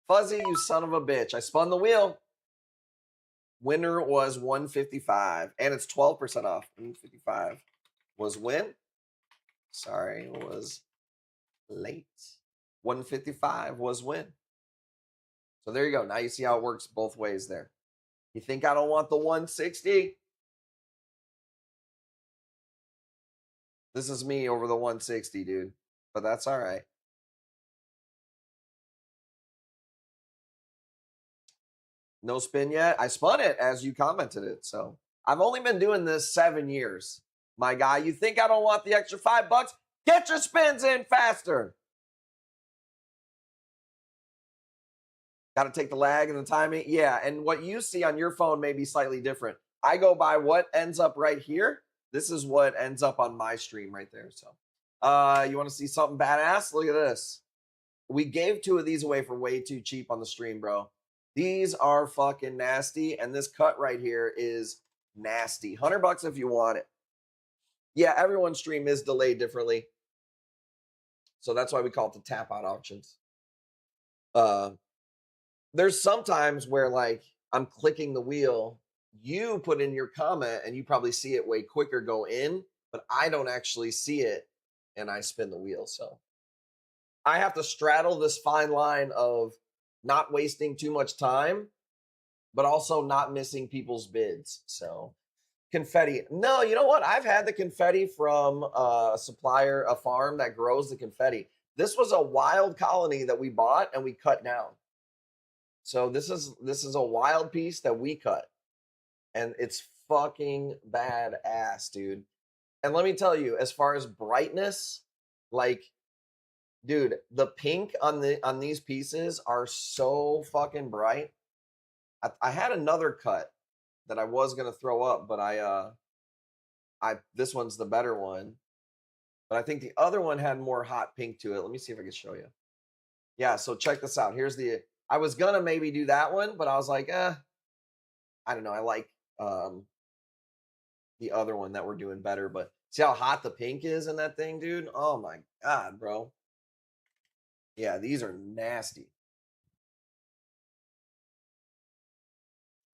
Fuzzy, you son of a bitch. I spun the wheel. Winner was 155. And it's 12% off. 155 was win. Sorry, was late. 155 was win. So there you go. Now you see how it works both ways there. You think I don't want the 160? This is me over the 160, dude. But that's all right. No spin yet. I spun it as you commented it. So I've only been doing this 7 years. My guy, you think I don't want the extra $5? Get your spins in faster. Got to take the lag and the timing. Yeah, and what you see on your phone may be slightly different. I go by what ends up right here. This is what ends up on my stream right there. So you want to see something badass? Look at this. We gave 2 of these away for way too cheap on the stream, bro. These are fucking nasty, and this cut right here is nasty. $100 if you want it. Yeah, everyone's stream is delayed differently. So that's why we call it the tap out auctions. There's sometimes where like I'm clicking the wheel, you put in your comment and you probably see it way quicker go in, but I don't actually see it and I spin the wheel. So I have to straddle this fine line of not wasting too much time, but also not missing people's bids. So confetti. No, you know what? I've had the confetti from a supplier, a farm that grows the confetti. This was a wild colony that we bought and we cut down. So this is a wild piece that we cut. And it's fucking badass, dude. And let me tell you, as far as brightness, like, dude, the pink on these pieces are so fucking bright. I had another cut that I was gonna throw up, but this one's the better one. But I think the other one had more hot pink to it. Let me see if I can show you. Yeah, so check this out. I was gonna maybe do that one, but I was like, I don't know. I like the other one that we're doing better. But see how hot the pink is in that thing, dude? Oh my God, bro. Yeah, these are nasty.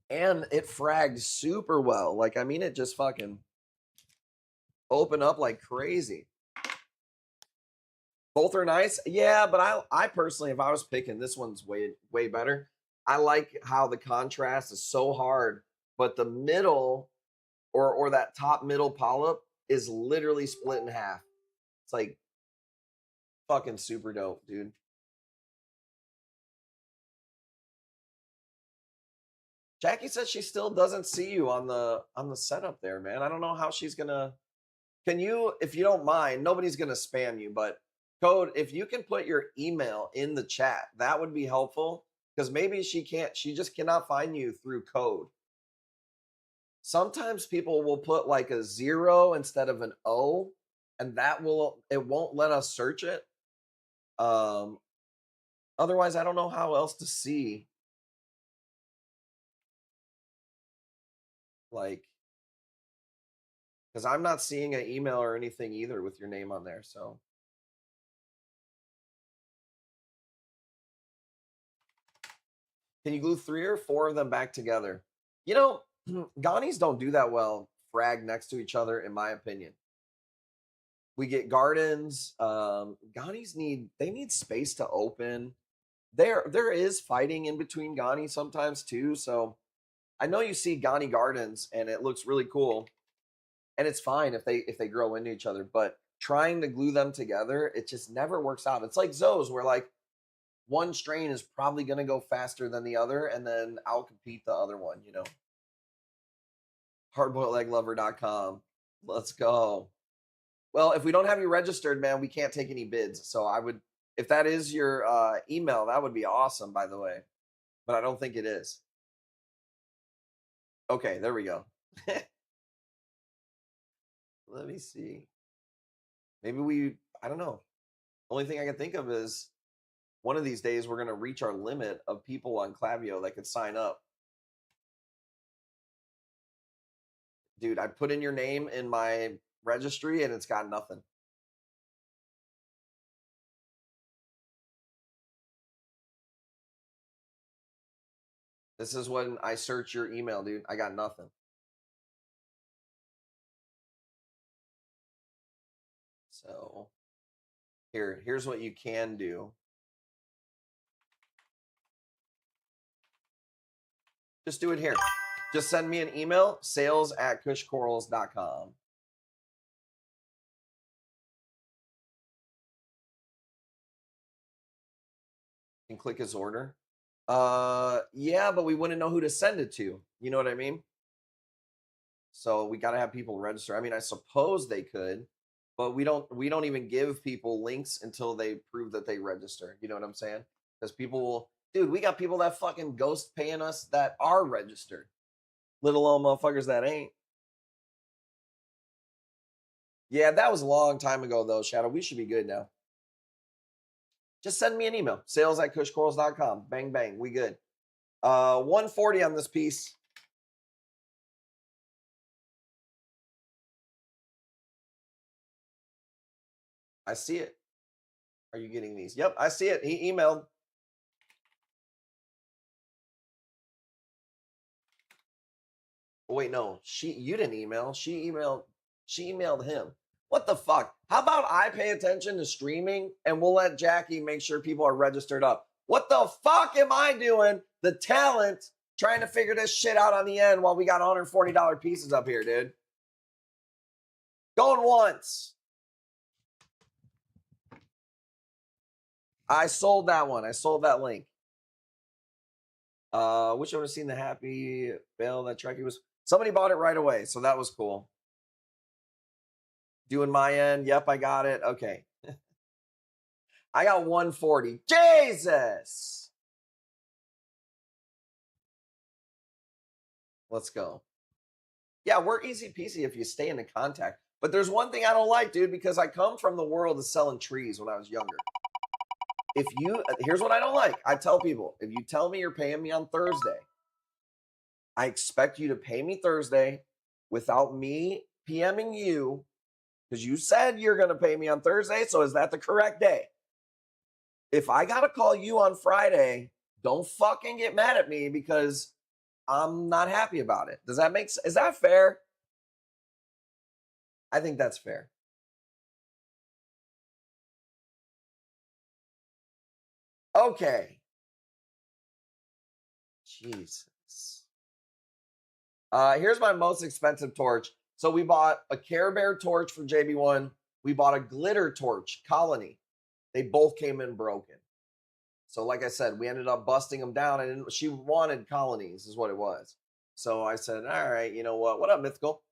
And it fragged super well. Like, I mean, it just fucking opened up like crazy. Both are nice. Yeah, but I personally, if I was picking, this one's way better. I like how the contrast is so hard, but the middle or that top middle polyp is literally split in half. It's like fucking super dope, dude. Jackie says she still doesn't see you on the setup there, man. I don't know how she's gonna. Can you, if you don't mind, nobody's gonna spam you, but Code, if you can put your email in the chat, that would be helpful because maybe she just cannot find you through code. Sometimes people will put like a 0 instead of an O, and it won't let us search it. Otherwise, I don't know how else to see. Like, because I'm not seeing an email or anything either with your name on there. So, can you glue 3 or 4 of them back together? You know, Ghanies don't do that well, frag next to each other, in my opinion. We get gardens. Ghanies need space to open. There is fighting in between Ghani sometimes too. So I know you see Ghani gardens and it looks really cool. And it's fine if they grow into each other, but trying to glue them together, it just never works out. It's like Zoes, where like one strain is probably gonna go faster than the other, and then outcompete the other one, you know. Hardboiledlegglover.com. Let's go. Well, if we don't have you registered, man, we can't take any bids. So I would, if that is your email, that would be awesome, by the way. But I don't think it is. Okay, there we go. Let me see. Maybe I don't know. Only thing I can think of is one of these days we're going to reach our limit of people on Klaviyo that could sign up. Dude, I put in your name in my registry and it's got nothing. This is when I search your email, dude. I got nothing. So here's what you can do. Just do it here. Just send me an email, sales@cushcorals.com. And click his order. Yeah, but we wouldn't know who to send it to. You know what I mean? So we got to have people register. I mean, I suppose they could, but we don't even give people links until they prove that they register. You know what I'm saying? Because people will, dude, we got people that fucking ghost paying us that are registered. Little old motherfuckers that ain't. Yeah, that was a long time ago though, Shadow. We should be good now. Just send me an email. Sales@cushcorals.com. Bang bang. We good. 140 on this piece. I see it. Are you getting these? Yep, I see it. He emailed. Oh, wait, no. You didn't email. She emailed him. What the fuck? How about I pay attention to streaming and we'll let Jackie make sure people are registered up? What the fuck am I doing? The talent trying to figure this shit out on the end while we got $140 pieces up here, dude. Going once. I sold that one. I sold that link. Wish I would have seen the happy fail that Trekkie was. Somebody bought it right away, so that was cool. Doing my end. Yep, I got it. Okay. I got 140. Jesus. Let's go. Yeah, we're easy peasy if you stay into contact. But there's one thing I don't like, dude, because I come from the world of selling trees when I was younger. Here's what I don't like. I tell people, if you tell me you're paying me on Thursday, I expect you to pay me Thursday without me PMing you because you said you're going to pay me on Thursday. So is that the correct day? If I got to call you on Friday, don't fucking get mad at me because I'm not happy about it. Does that make sense? Is that fair? I think that's fair. Okay. Jesus. Here's my most expensive torch. So we bought a Care Bear torch for JB1. We bought a glitter torch, Colony. They both came in broken. So like I said, we ended up busting them down, and she wanted colonies is what it was. So I said, all right, you know what? What up, Mythical?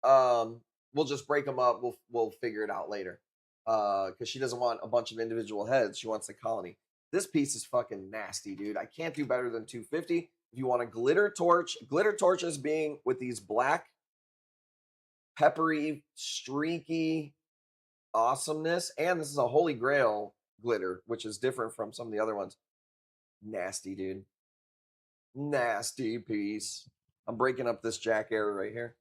We'll just break them up. We'll figure it out later. Because she doesn't want a bunch of individual heads. She wants the colony. This piece is fucking nasty, dude. I can't do better than 250. If you want a glitter torches being with these black, peppery, streaky awesomeness. And this is a Holy Grail glitter, which is different from some of the other ones. Nasty, dude. Nasty piece. I'm breaking up this Jack Arrow right here.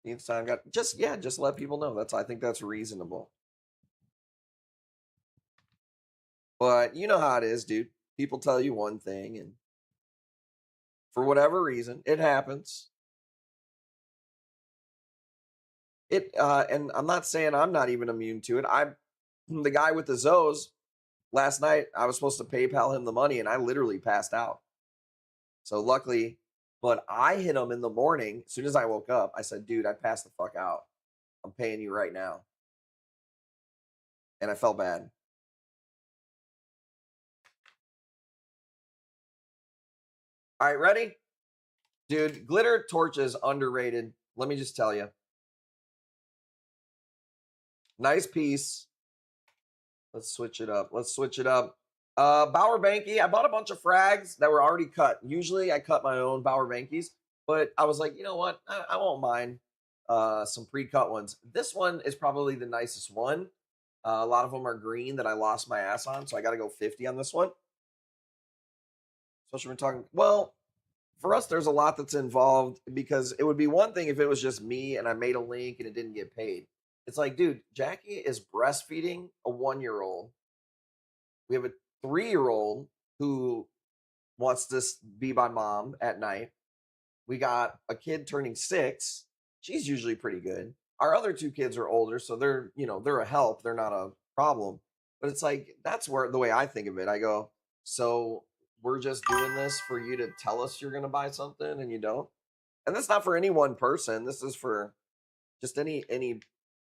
Just let people know. I think that's reasonable. But you know how it is, dude. People tell you one thing, and for whatever reason, it happens. And I'm not saying I'm not even immune to it. I'm the guy with the Zos. Last night, I was supposed to PayPal him the money, and I literally passed out. So luckily, but I hit him in the morning. As soon as I woke up, I said, dude, I passed the fuck out. I'm paying you right now. And I felt bad. All right, ready? Dude, glitter torches underrated. Let me just tell you. Nice piece. Let's switch it up. Bauer Banky. I bought a bunch of frags that were already cut. Usually I cut my own Bauer Bankies, but I was like, you know what? I won't mind some pre-cut ones. This one is probably the nicest one. A lot of them are green that I lost my ass on, so I got to go 50 on this one. Especially when we're talking, well, for us, there's a lot that's involved because it would be one thing if it was just me and I made a link and it didn't get paid. It's like, dude, Jackie is breastfeeding a 1-year-old. We have a 3-year-old who wants to be by mom at night. We got a kid turning 6. She's usually pretty good. Our other 2 kids are older, so they're a help. They're not a problem. But it's like, that's where the way I think of it. I go, so we're just doing this for you to tell us you're going to buy something and you don't. And that's not for any one person. This is for just any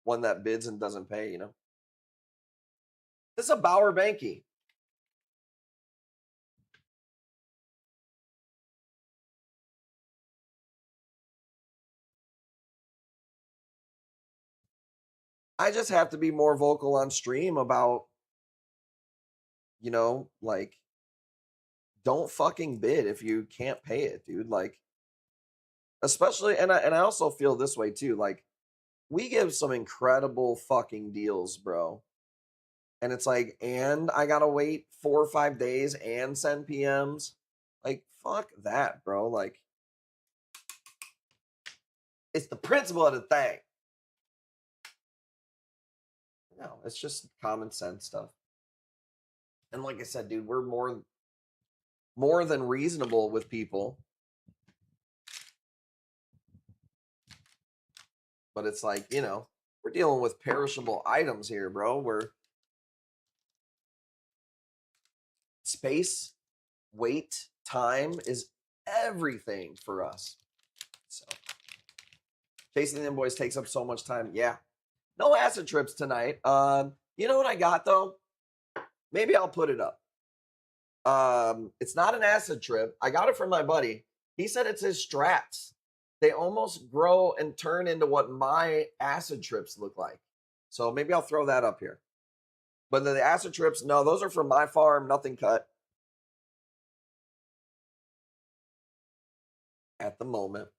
one that bids and doesn't pay, This is a Bauer Banky. I just have to be more vocal on stream about, like, don't fucking bid if you can't pay it, dude. Like, especially, and I also feel this way too. Like, we give some incredible fucking deals, bro. And it's like, and I gotta wait 4 or 5 days and send PMs. Like, fuck that, bro. Like, it's the principle of the thing. No, it's just common sense stuff. And like I said, dude, we're more than reasonable with people. But it's like, we're dealing with perishable items here, bro. We're space, weight, time is everything for us. So chasing the invoice takes up so much time. Yeah. No acid trips tonight. You know what I got though? Maybe I'll put it up. It's not an acid trip. I got it from my buddy. He said it's his strats. They almost grow and turn into what my acid trips look like. So maybe I'll throw that up here. But the acid trips, no, those are from my farm, nothing cut at the moment.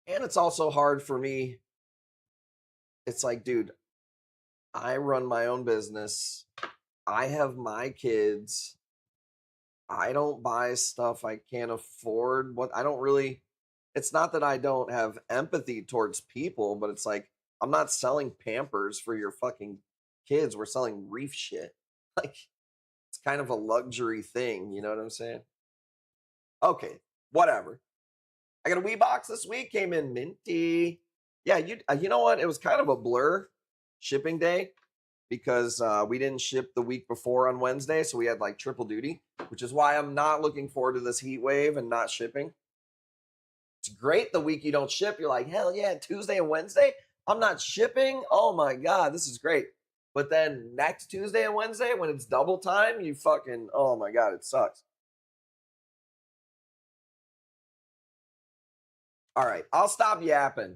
And it's also hard for me. It's like, dude, I run my own business. I have my kids. I don't buy stuff I can't afford. It's not that I don't have empathy towards people, but it's like, I'm not selling Pampers for your fucking kids. We're selling reef shit. Like, it's kind of a luxury thing. You know what I'm saying? Okay, whatever. I got a Wii box this week. Came in minty. Yeah, you know what? It was kind of a blur shipping day because we didn't ship the week before on Wednesday, so we had like triple duty, which is why I'm not looking forward to this heat wave and not shipping. It's great the week you don't ship. You're like, hell yeah, Tuesday and Wednesday, I'm not shipping. Oh my God, this is great. But then next Tuesday and Wednesday, when it's double time, you fucking, oh my God, it sucks. All right, I'll stop yapping.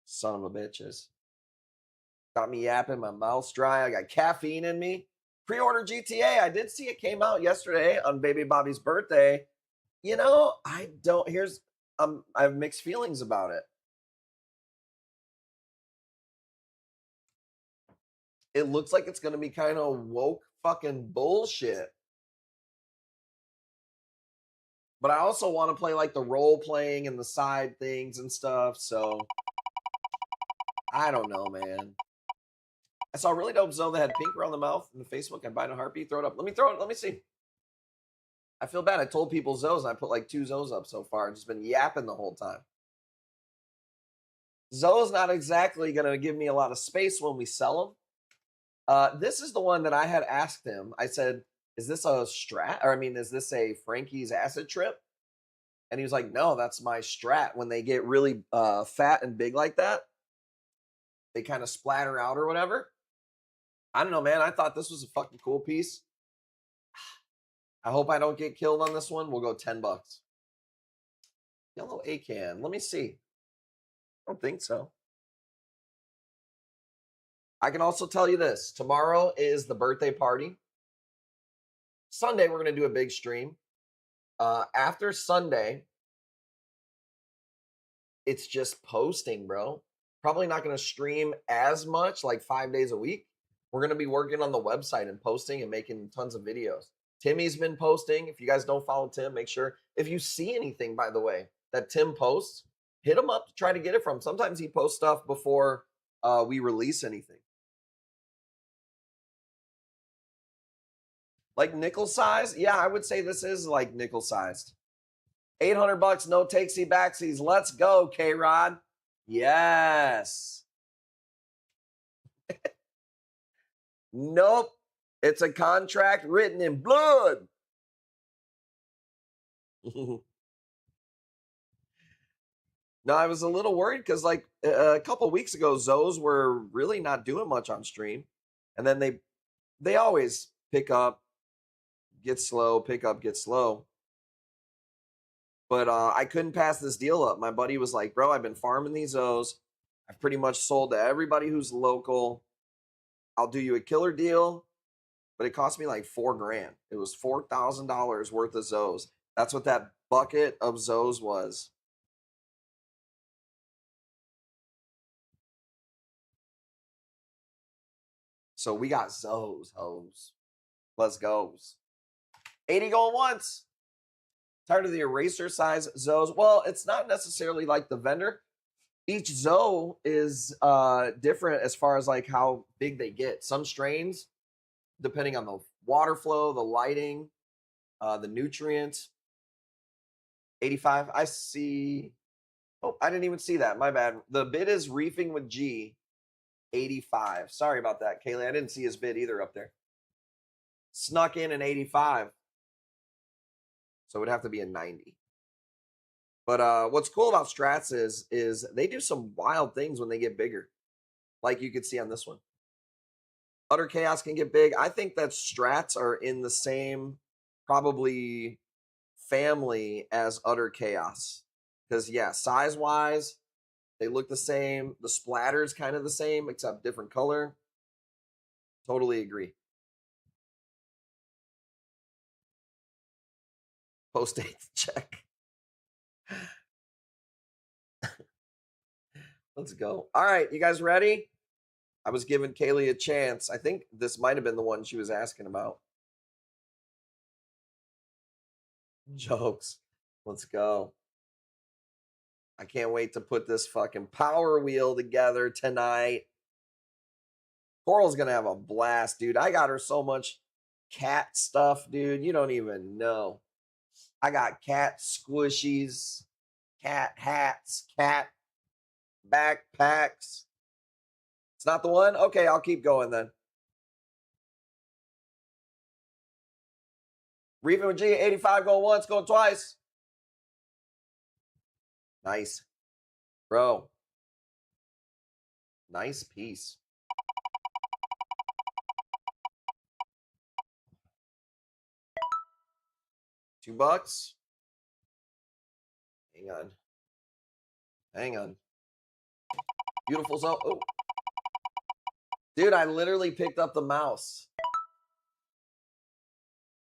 Son of a bitches. Got me yapping, my mouth's dry. I got caffeine in me. Pre-order GTA. I did see it came out yesterday on Baby Bobby's birthday. You know, I have mixed feelings about it. It looks like it's gonna be kind of woke fucking bullshit. But I also want to play like the role playing and the side things and stuff. So I don't know, man. I saw a really dope zone that had pink around the mouth in the Facebook. I'd buy it in a heartbeat. Throw it up. Let me throw it. Let me see. I feel bad. I told people Zoes and I put like 2 Zoes up so far. I've just been yapping the whole time. Zoe's not exactly going to give me a lot of space when we sell them. This is the one that I had asked him. I said, is this a strat? Or I mean, is this a Frankie's acid trip? And he was like, no, that's my strat. When they get really fat and big like that, they kind of splatter out or whatever. I don't know, man. I thought this was a fucking cool piece. I hope I don't get killed on this one. We'll go $10. Yellow A-can. Let me see. I don't think so. I can also tell you this. Tomorrow is the birthday party. Sunday, we're going to do a big stream. After Sunday, it's just posting, bro. Probably not going to stream as much, like 5 days a week. We're going to be working on the website and posting and making tons of videos. Timmy's been posting. If you guys don't follow Tim, make sure. If you see anything, by the way, that Tim posts, hit him up to try to get it from. Sometimes he posts stuff before we release anything. Like nickel size? Yeah, I would say this is like nickel sized. $800, no takesy backsies. Let's go, K-Rod. Yes. Nope. It's a contract written in blood. No, I was a little worried because like a couple weeks ago, Zoes were really not doing much on stream. And then they always pick up, get slow, pick up, get slow. But I couldn't pass this deal up. My buddy was like, bro, I've been farming these Zoes. I've pretty much sold to everybody who's local. I'll do you a killer deal, but it cost me like $4,000. It was $4,000 worth of Zoes. That's what that bucket of Zoes was. So we got Zoes, hoes. Let's go. 80 going once. Tired of the eraser size Zoes. Well, it's not necessarily like the vendor. Each Zoe is different as far as like how big they get. Some strains, depending on the water flow, the lighting, the nutrients. 85. I see. Oh, I didn't even see that. My bad. The bid is reefing with G. 85. Sorry about that, Kaylee. I didn't see his bid either up there. Snuck in an 85. So it would have to be a 90. But what's cool about strats is they do some wild things when they get bigger. Like you could see on this one. Utter Chaos can get big. I think that strats are in the same probably family as Utter Chaos. Because yeah, size-wise, they look the same. The splatter's kind of the same, except different color. Totally agree. Post 8th check. Let's go. All right, you guys ready? I was giving Kaylee a chance. I think this might have been the one she was asking about. Jokes. Let's go. I can't wait to put this fucking power wheel together tonight. Coral's going to have a blast, dude. I got her so much cat stuff, dude. You don't even know. I got cat squishies, cat hats, cat backpacks. It's not the one? Okay, I'll keep going then. Reefing with G, 85 going once, going twice. Nice. Bro. Nice piece. $2. Hang on. Hang on. Beautiful zone. Oh. Dude, I literally picked up the mouse.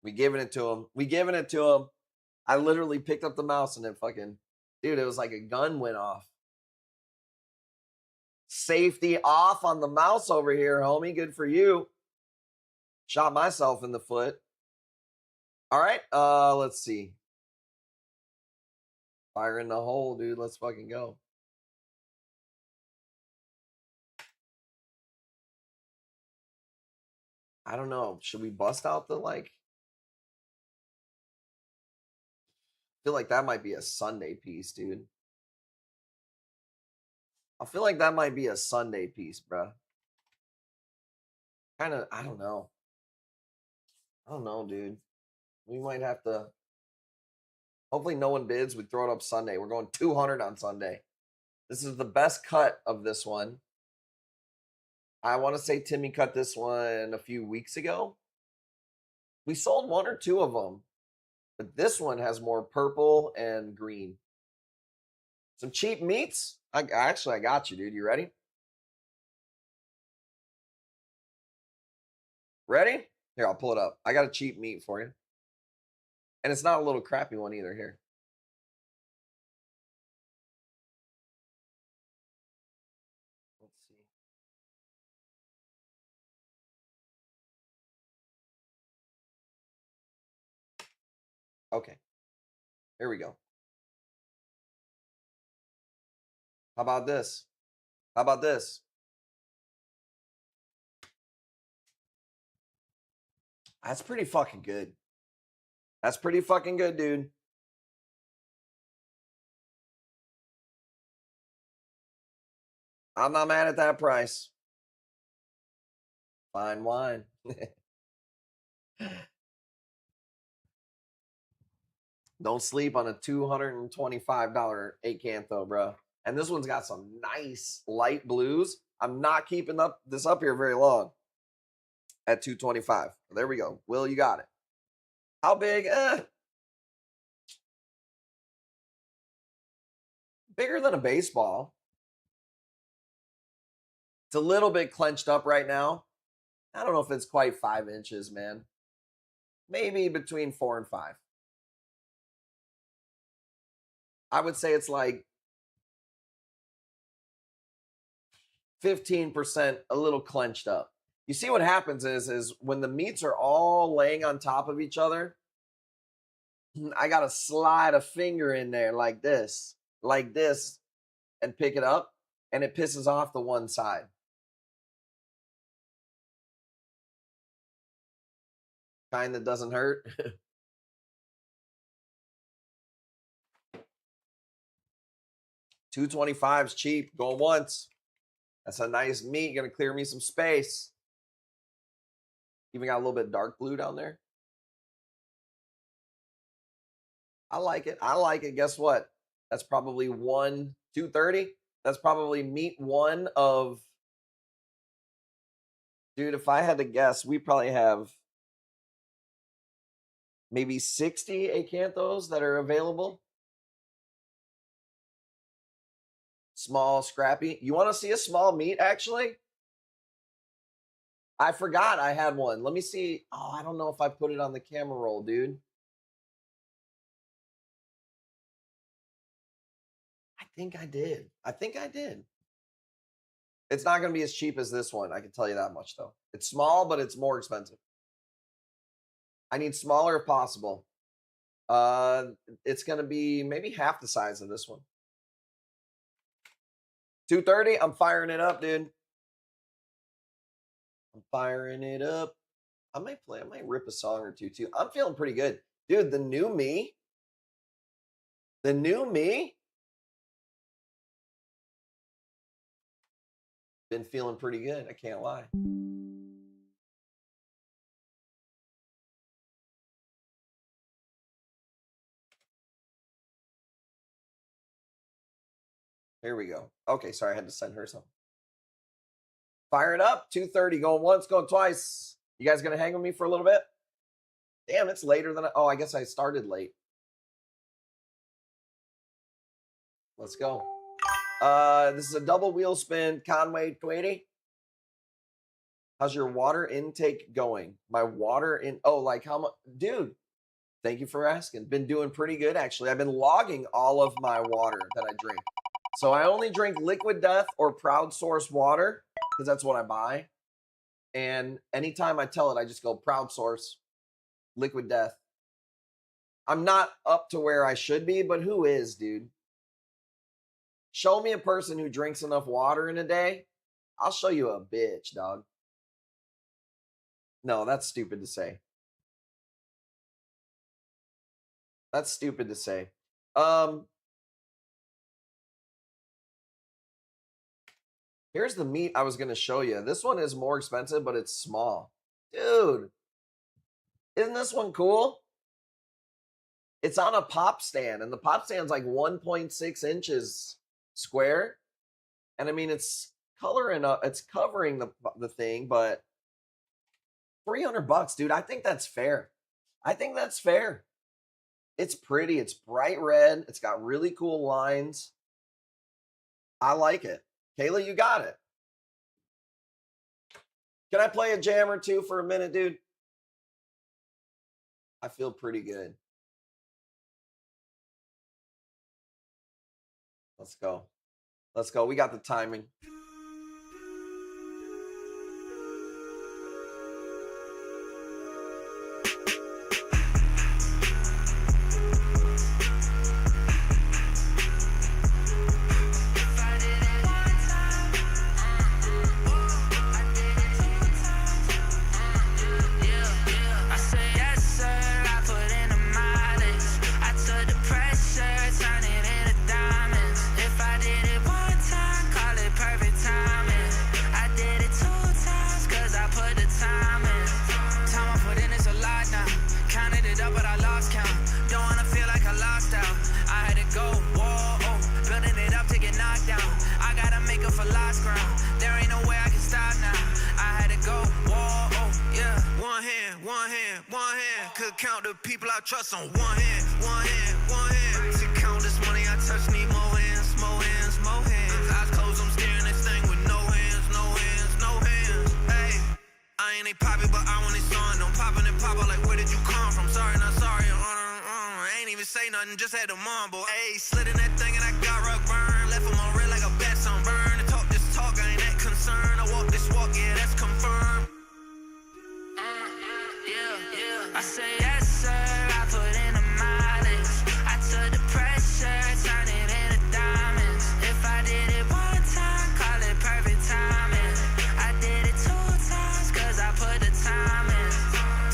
We giving it to him. We giving it to him. I literally picked up the mouse and it fucking, dude, it was like a gun went off. Safety off on the mouse over here, homie. Good for you. Shot myself in the foot. All right, let's see. Fire in the hole, dude. Let's fucking go. I don't know. Should we bust out the like? I feel like that might be a Sunday piece, dude. I feel like that might be a Sunday piece, bro. Kind of, I don't know. I don't know, dude. We might have to. Hopefully no one bids. We throw it up Sunday. We're going 200 on Sunday. This is the best cut of this one. I want to say Timmy cut this one a few weeks ago. We sold one or two of them, but this one has more purple and green. Some cheap meats. I got you, dude. You ready? Ready? Here, I'll pull it up. I got a cheap meat for you. And it's not a little crappy one either. Here. Let's see. Okay. Here we go. How about this? How about this? That's pretty fucking good. That's pretty fucking good, dude. I'm not mad at that price. Fine wine. Don't sleep on a $225 Acantho, bro. And this one's got some nice light blues. I'm not keeping this up here very long at $225. There we go. Will, you got it. How big? Bigger than a baseball. It's a little bit clenched up right now. I don't know if it's quite 5 inches, man. Maybe between 4 and 5. I would say it's like 15%, a little clenched up. You see what happens is when the meats are all laying on top of each other, I got to slide a finger in there like this, and pick it up, and it pisses off the one side. Kind that doesn't hurt. $225 is cheap. Going once. That's a nice meat. Gonna clear me some space. Even got a little bit dark blue down there. I like it. I like it. Guess what? That's probably 230. That's probably meat one of. Dude, if I had to guess, we probably have maybe 60 Acanthos that are available. Small, scrappy. You want to see a small meat, actually? I forgot I had one. Let me see. Oh, I don't know if I put it on the camera roll, dude. I think I did. It's not going to be as cheap as this one. I can tell you that much, though. It's small, but it's more expensive. I need smaller if possible. It's going to be maybe half the size of this one. 230. I'm firing it up, dude. I'm firing it up. I might rip a song or two, too. I'm feeling pretty good. Dude, the new me, The new me? Been feeling pretty good, I can't lie. Here we go. Okay, sorry, I had to send her something. Fire it up. 2:30, going once, going twice. You guys gonna hang with me for a little bit? Damn, it's later than I guess I started late. Let's go. This is a double wheel spin, Conway Tweety. How's your water intake going? My water in like how much? Dude, thank you for asking. Been doing pretty good, actually. I've been logging all of my water that I drink. So I only drink Liquid Death or Proud Source water because that's what I buy. And anytime I tell it, I just go Proud Source, Liquid Death. I'm not up to where I should be, but who is, dude? Show me a person who drinks enough water in a day. I'll show you a bitch, dog. No, that's stupid to say. That's stupid to say. Here's the meat I was going to show you. This one is more expensive, but it's small. Dude, isn't this one cool? It's on a pop stand, and the pop stand's like 1.6 inches square. And I mean, it's covering the thing, but $300, dude. I think that's fair. I think that's fair. It's pretty. It's bright red. It's got really cool lines. I like it. Kayla, you got it. Can I play a jam or two for a minute, dude? I feel pretty good. Let's go. Let's go. We got the timing. Count the people I trust on one hand, one hand, one hand. To count this money I touch, need more hands, more hands, more hands. Eyes closed, I'm staring this thing with no hands, no hands, no hands. Hey, I ain't a poppy, but I want it son. Don't poppin' and pop out like where did you come from? Sorry, not sorry. I ain't even say nothing, just had to mumble. Hey, slid in that thing and I got rug burn. Left him on red like a bat sunburn. To talk this talk, I ain't that concerned. I walk this walk, yeah, that's confirmed. I say yes, sir, I put in the mileage. I took the pressure, turn it into diamonds. If I did it one time, call it perfect timing. I did it 2 times, cause I put the time in.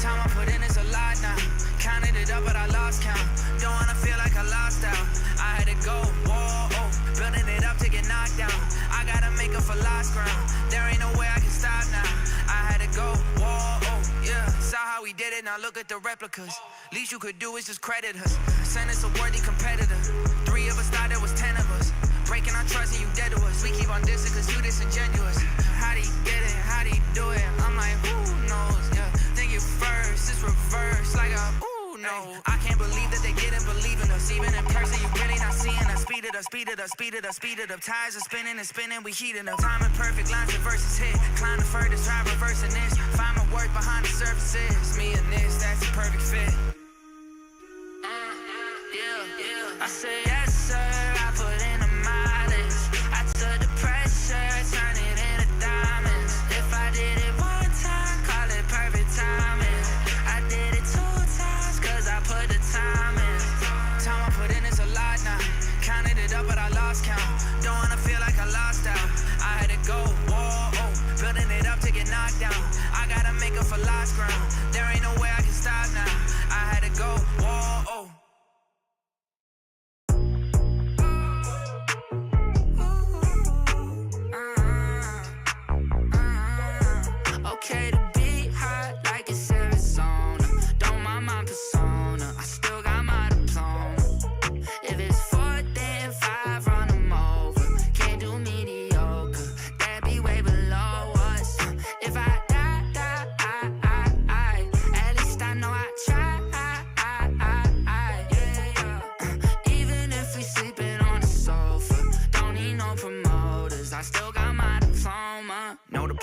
Time I put in is a lot now. Counted it up, but I lost count. Don't wanna feel like I lost out. I had to go, whoa, building it up to get knocked down. I gotta make up for lost ground. There ain't no way I can stop now. I had to go, whoa, yeah. Saw how we did it, now look at the replicas. Least you could do is just credit us. Send us a worthy competitor. 3 of us thought there was 10 of us. Breaking our trust and you dead to us. We keep on dissing cause you disingenuous. How do you get it? How do you do it? I'm like, who knows? Yeah. Think you first, it's reverse. Like a, ooh, no. I can't believe that they didn't believe in us. Even in person, you really not seeing us. Speed it up, speed it up, speed it up, speed it up. Tires are spinning and spinning, we heating up. Timing perfect, lines and verses hit. Climb the furthest, try reversing this. Find my work behind the surfaces. Me and this, that's a perfect fit. I say yes, sir, I put in the mileage. I took the pressure, turn it into diamonds. If I did it one time, call it perfect timing. I did it 2 times, cause I put the time in. Time I put in is a lot now. Counted it up, but I lost count. Don't wanna feel like I lost out. I had to go, whoa, building it up to get knocked down. I gotta make up for lost ground. There ain't no way I can stop now. I had to go, whoa.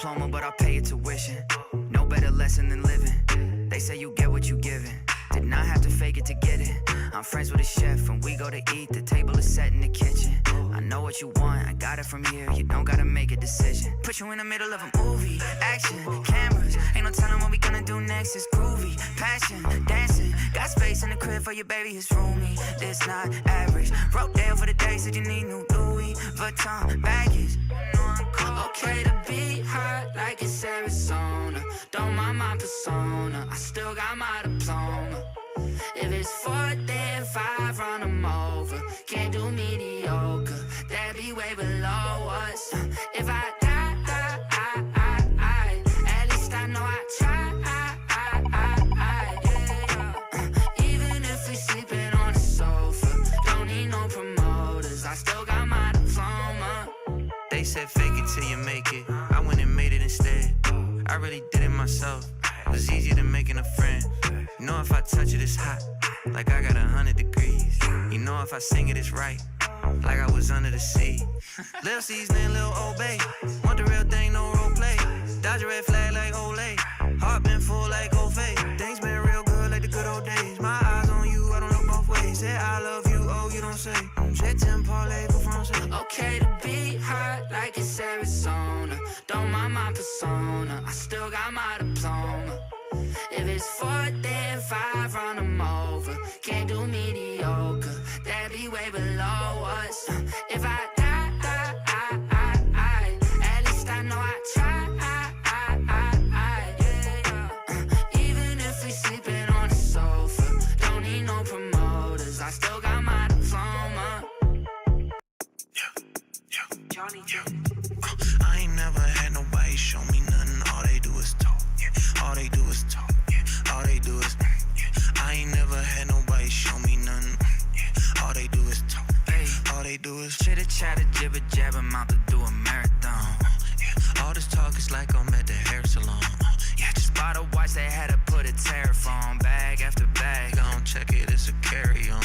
diploma, but I'll pay your tuition. No better lesson than living. They say you get what you giving. Did not have to fake it to get it. I'm friends with a chef. When we go to eat, the table is set in the kitchen. I know what you want, I got it from here. You don't gotta make a decision. Put you in the middle of a movie. Action, cameras. Ain't no telling what we gonna do next. It's groovy, passion, dancing. Got space in the crib for your baby, it's roomy. This not average. Wrote down for the day, said you need new Louis Vuitton baggage. Okay to be hot like it's Arizona. Don't mind my persona, I still got my diploma. If it's 4, then 5, run them over. Can't do mediocre, that be way below us. If I die, at least I know I tried. Even if we sleeping on the sofa, don't need no promoters, I still got my diploma. They said fake it till you make it. I went and made it instead. I really did it myself. It was easier than making a friend. You know if I touch it, it's hot, like I got 100 degrees. You know if I sing it, it's right, like I was under the sea. Lil' seasoning, Lil' Old Bay. Want the real thing, no role play. Dodge a red flag like Olay. Heart been full like Old Faye. Things been real good like the good old days. My eyes on you, I don't look both ways. Say I love you, oh you don't say. Je t'aime parler pour français. Okay to be hot like it's Arizona. Don't mind my persona, I still got my diploma. If it's 4, then 5, run them over. Can't do mediocre, that be way below us. If I die, at least I know I tried. Even if we sleeping on the sofa, don't need no promoters, I still got my diploma. Johnny. I ain't never had nobody show me nothing. All they do is talk. All they do is talk. All they do is. I ain't never had nobody show me nothing. All they do is talk. All they do is chitter chatter, jibber jabber, I'm out to do a marathon. All this talk is like I'm at the hair salon. Just bought a watch, they had to put a tariff on. Bag after bag, Don't check it, it's a carry on.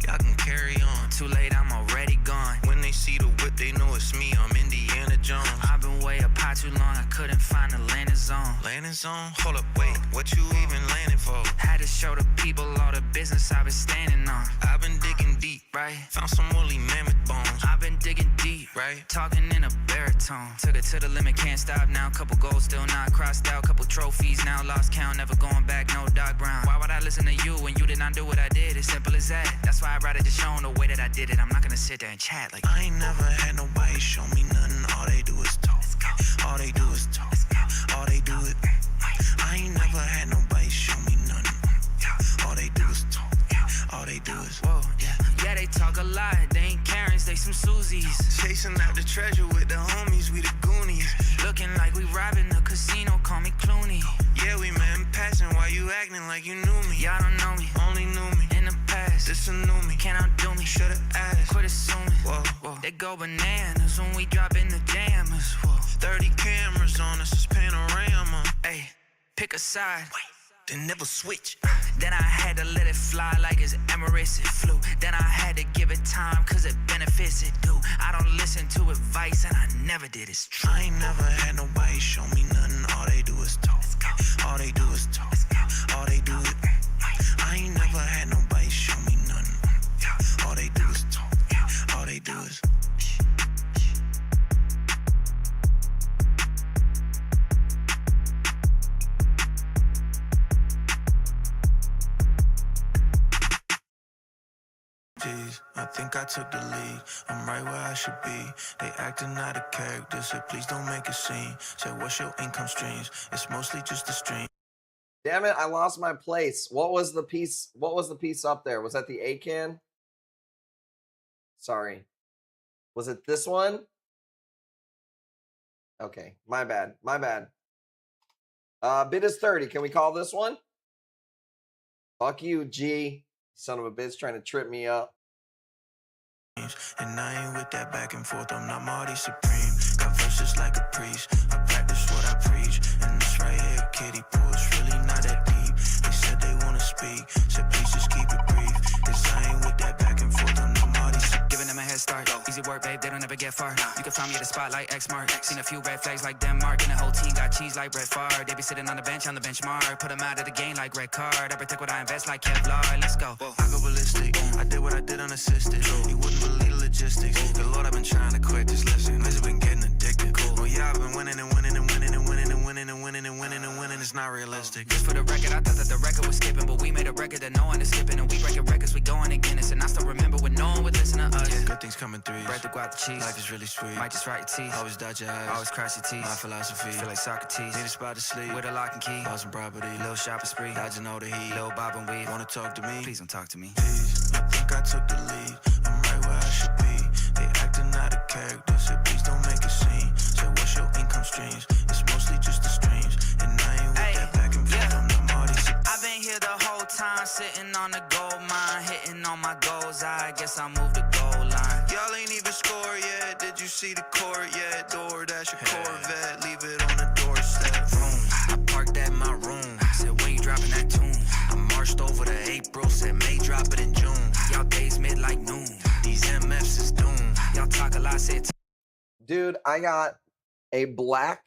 Y'all can carry on. Too late, I'm already gone. When they see the whip, they know it's me. I'm Indiana Jones. I've been way up high too long, I couldn't find a landing zone. Landing zone? Hold up, wait. What you even landing for? Had to show the people all the business I've been standing on. I've been digging deep, Right? found some woolly mammoth bones, I've been digging deep, right? talking in a baritone. Took it to the limit, can't stop now. Couple goals still not crossed out. Couple trophies now lost count, never going back, no Doc Brown. Why would I listen to you when you did not do what I did? It's simple as that. That's why I'd rather just show 'em the way that I did it. I'm not gonna sit there and chat like I ain't never had nobody show me nothing. All they do is talk. All they do is talk. All they do is. I ain't never had nobody show me nothing. All they do is talk. All they do is. whoa, yeah, they talk a lot. They ain't Karens, they some Susies. Chasing out the treasure with the homies, we the Goonies. Looking like we robbing the casino, call me Clooney. Yeah, we met in passing. Why you acting like you knew me? Y'all don't know me, Only knew me. in the past. This a new me. Can't outdo me, Should've asked. quit assuming. Whoa. They go bananas when we drop in the jammers. Whoa, 30 cameras on us, it's panorama. hey, pick a side. Then never switch. Then I had to let it fly like it's Emirates, it flew. Then I had to give it time, cause it benefits it do. I don't listen to advice and I never did, it's true. I ain't never had nobody show me nothing. All they do is talk. All they do is talk. All they do is. I ain't never had nobody show me nothing. All they do is talk. All they do is. I think I took the lead. I'm right where I should be. They acting out of character, so please don't make a scene. Say, what's your income streams? It's mostly just a stream. Damn it, I lost my place. What was the piece? What was the piece up there? Was that the A can? Sorry. Was it this one? Okay, my bad. My bad. Bid is 30. Can we call this one? Fuck you, G. Son of a bitch trying to trip me up. And I ain't with that back and forth, I'm not Marty Supreme. Got verses like a priest, I practice what I preach. And this right here, kiddie pool, is really not that deep. They said they wanna speak, said please just keep it brief. Cause I ain't with that back and forth, I'm not Marty Supreme. Giving them a head start, easy work, babe, they don't ever never get far. You can find me at the spot like X Mark. Seen a few red flags like Denmark. And the whole team got cheese like Brett Favre. They be sitting on the bench on the benchmark. Put them out of the game like red card. I protect what I invest like Kevlar. Let's go. I go ballistic. I did what I did unassisted. You wouldn't believe the logistics. Good Lord, I've been trying to quit. Just listen. This has been getting addicted. Oh yeah, I've been winning and winning and winning and winning and winning and winning and winning and winning. It's not realistic. Just for the record, I thought that the record was skipping, but we made a record that no one is skipping. And we breaking records, we going in Guinness. And I still remember when no one would listen to us. Good things coming through. Bread to go out the cheese. Life is really sweet. Might just rot your teeth. Always dodge your eyes. Always cross your teeth. My philosophy. Feel like Socrates. Need a spot to sleep. With a lock and key. Bought some property. Little shopping spree. Dodging all the heat. Little bob and weave. Wanna talk to me? Please don't talk to me. Please. I think I took the lead. I'm right where I should be. They acting out of character. So please don't make a scene. So what's your income streams? It's mostly just the streams. And I ain't with that back and forth on them all these. I've been here the whole time, sitting on the gold mine, hitting all my goals. I guess I moved the goal line. Y'all ain't even score yet. Did you see the court yet? DoorDash your Corvette. Leave it on the doorstep. Vroom. I parked at my room. Said, when you dropping that tune? I marched over to April. Said May drop it in June. Y'all days mid like noon. These MFs is doomed. Y'all talk a lot, said Dude, I got a black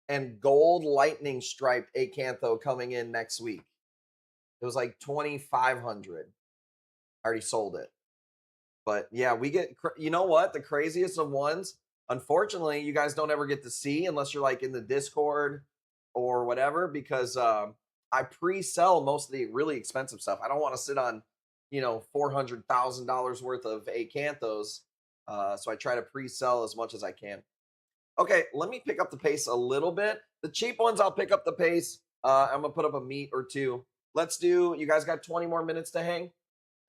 and gold lightning striped Acantho coming in next week. It was like 2,500. I already sold it. But yeah, we get, you know what? The craziest of ones, unfortunately, you guys don't ever get to see unless you're like in the Discord or whatever, because I pre-sell most of the really expensive stuff. I don't want to sit on, you know, $400,000 worth of Acanthos. So I try to pre-sell as much as I can. Okay, let me pick up the pace a little bit. The cheap ones, I'll pick up the pace. I'm going to put up a meat or two. Let's do, you guys got 20 more minutes to hang?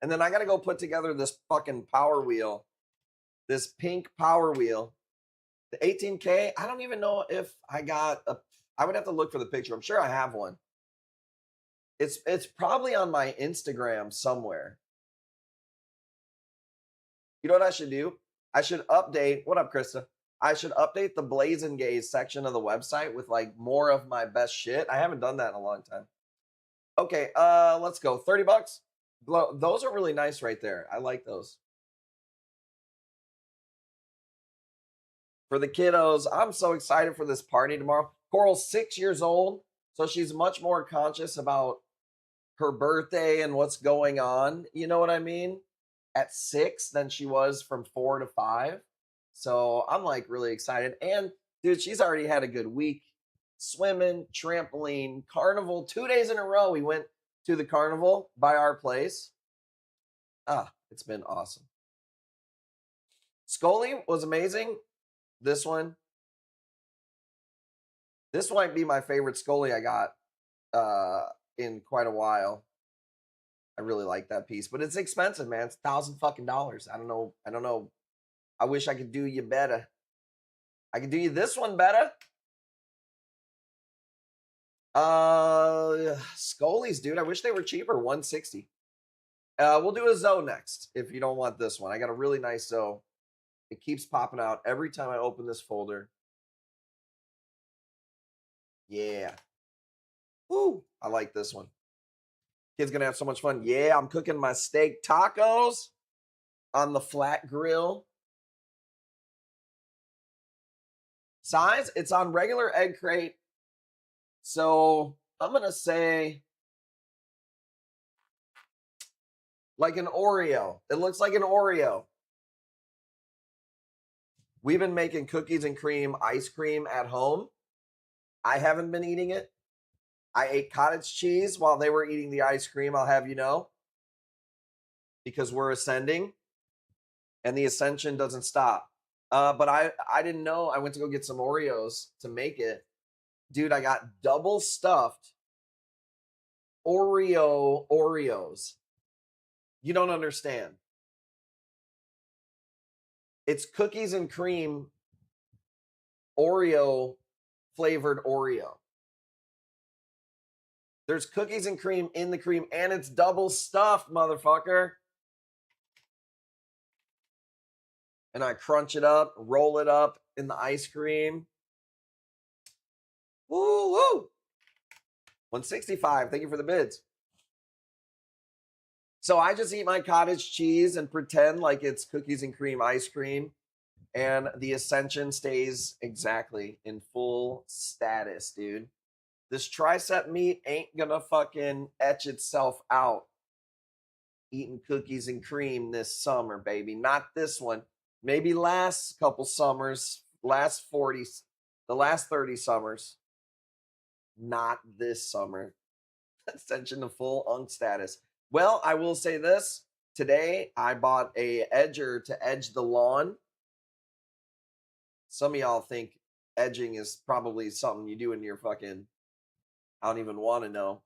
And then I got to go put together this fucking power wheel. This pink power wheel. The 18K, I don't even know if I got a, I would have to look for the picture. I'm sure I have one. It's probably on my Instagram somewhere. You know what I should do? I should update, what up, Krista? I should update the Blaze and Gaze section of the website with like more of my best shit. I haven't done that in a long time. Okay, let's go. 30 bucks. Those are really nice right there. I like those. For the kiddos, I'm so excited for this party tomorrow. Coral's 6 years old, so she's much more conscious about her birthday and what's going on. You know what I mean? At 6 than she was from 4 to 5. So I'm like really excited. And dude, she's already had a good week. Swimming, trampoline, carnival. 2 days in a row we went to the carnival by our place. It's been awesome. Scully was amazing. This one. This might be my favorite Scully I got in quite a while. I really like that piece, but it's expensive, man. It's $1,000 fucking dollars. I don't know. I wish I could do you better. I could do you this one better. Scullies, dude. I wish they were cheaper. $160. We'll do a Zoe next if you don't want this one. I got a really nice Zoe. It keeps popping out every time I open this folder. Yeah. Woo. I like this one. Kid's gonna have so much fun. Yeah, I'm cooking my steak tacos on the flat grill. Size, it's on regular egg crate. So I'm gonna say like an Oreo. It looks like an Oreo. We've been making cookies and cream ice cream at home. I haven't been eating it. I ate cottage cheese while they were eating the ice cream, I'll have you know. Because we're ascending. And the ascension doesn't stop. But I didn't know. I went to go get some Oreos to make it. Dude, I got double stuffed Oreos. You don't understand. It's cookies and cream Oreo flavored Oreo. There's cookies and cream in the cream, and it's double stuffed, motherfucker. And I crunch it up, roll it up in the ice cream. Woo, woo. 165. Thank you for the bids. So I just eat my cottage cheese and pretend like it's cookies and cream ice cream. And the ascension stays exactly in full status, dude. This tricep meat ain't gonna fucking etch itself out eating cookies and cream this summer, baby. Not this one. Maybe last couple summers, last 40, the last 30 summers. Not this summer. Ascension to full unk status. Well, I will say this. Today, I bought a edger to edge the lawn. Some of y'all think edging is probably something you do in your fucking, I don't even want to know.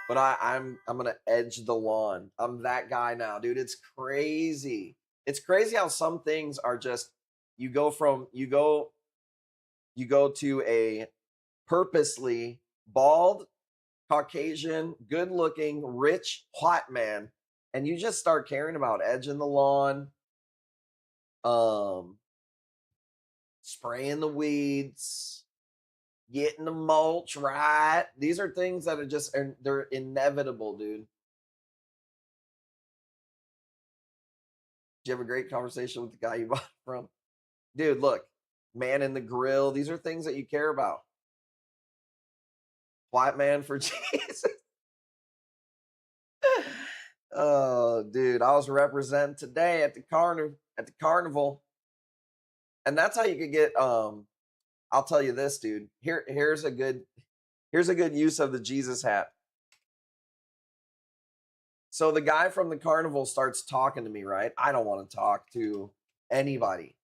But I'm gonna edge the lawn. I'm that guy now, dude. It's crazy. It's crazy how some things are just you go to a purposely bald, Caucasian, good-looking, rich, white man, and you just start caring about edging the lawn, spraying the weeds, getting the mulch right. These are things that are just, they're inevitable, dude. Did you have a great conversation with the guy you bought from? Dude, look, man in the grill. These are things that you care about. White man for Jesus. Oh, dude, I was representing today at the carnival. And that's how you could get I'll tell you this, dude. Here's a good use of the Jesus hat. So the guy from the carnival starts talking to me, right? I don't want to talk to anybody.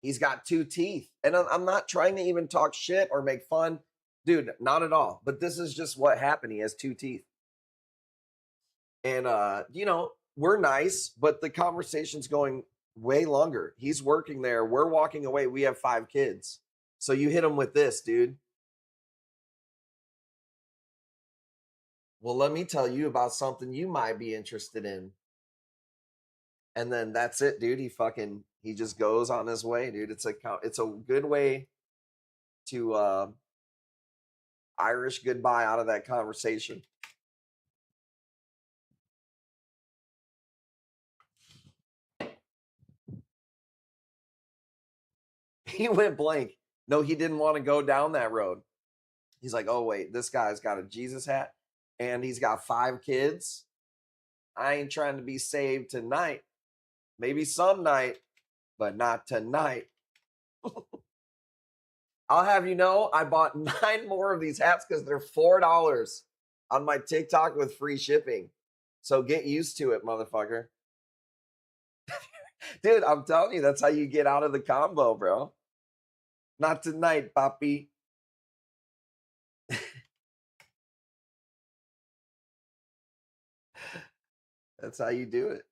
He's got 2 teeth. And I'm not trying to even talk shit or make fun. Dude, not at all. But this is just what happened. He has 2 teeth. And, we're nice, but the conversation's going way longer. He's working there. We're walking away. We have 5 kids. So you hit him with this, dude. Well, let me tell you about something you might be interested in. And then that's it, dude. He just goes on his way, dude. It's a good way to Irish goodbye out of that conversation. He went blank. No, he didn't want to go down that road. He's like, oh, wait, this guy's got a Jesus hat and he's got 5 kids. I ain't trying to be saved tonight. Maybe some night, but not tonight. I'll have you know, I bought 9 more of these hats because they're $4 on my TikTok with free shipping. So get used to it, motherfucker. Dude, I'm telling you, that's how you get out of the combo, bro. Not tonight, papi. That's how you do it.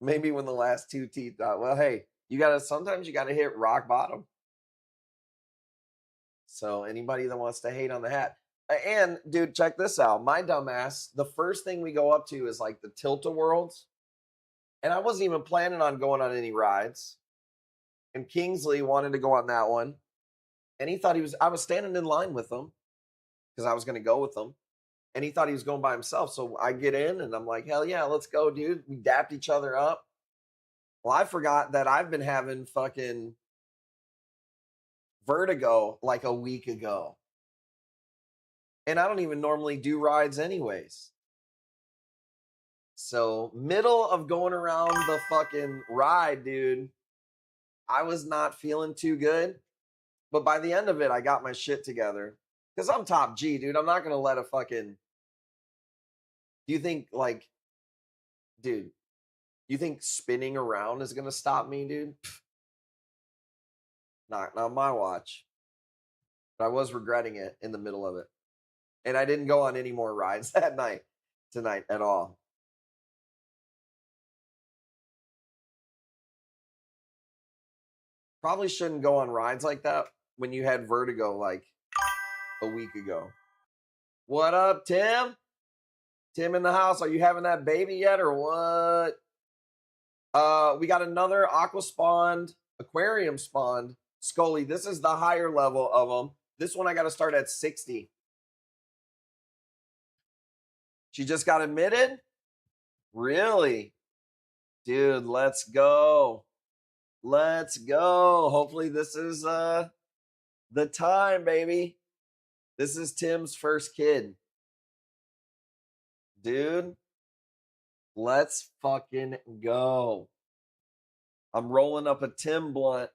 Maybe when the last 2 teeth out. Well, hey, sometimes you gotta hit rock bottom. So anybody that wants to hate on the hat. And dude, check this out. My dumbass, the first thing we go up to is like the Tilt-A-Worlds. And I wasn't even planning on going on any rides. And Kingsley wanted to go on that one. And he thought I was standing in line with him because I was going to go with him. And he thought he was going by himself. So I get in and I'm like, hell yeah, let's go, dude. We dapped each other up. Well, I forgot that I've been having fucking vertigo like a week ago. And I don't even normally do rides anyways. So middle of going around the fucking ride, dude, I was not feeling too good. But by the end of it, I got my shit together. Because I'm top G, dude. I'm not going to let a fucking... Do you think, like... Dude, you think spinning around is going to stop me, dude? Not my watch. But I was regretting it in the middle of it. And I didn't go on any more rides tonight at all. Probably shouldn't go on rides like that when you had vertigo like a week ago. What up, Tim? Tim in the house. Are you having that baby yet or what? We got another aqua spawned, aquarium spawned Scully. This is the higher level of them. This one I got to start at 60. She just got admitted? Really? Dude, let's go. Let's go. Hopefully this is the time, baby. This is Tim's first kid. Dude, let's fucking go. I'm rolling up a Tim blunt.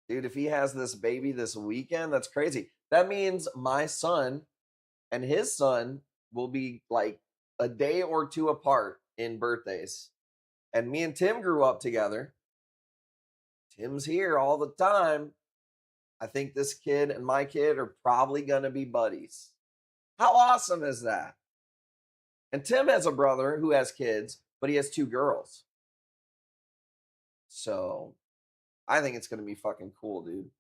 Dude, if he has this baby this weekend, that's crazy. That means my son and his son will be like a day or two apart in birthdays. And me and Tim grew up together. Tim's here all the time. I think this kid and my kid are probably going to be buddies. How awesome is that? And Tim has a brother who has kids, but he has 2 girls. So I think it's going to be fucking cool, dude.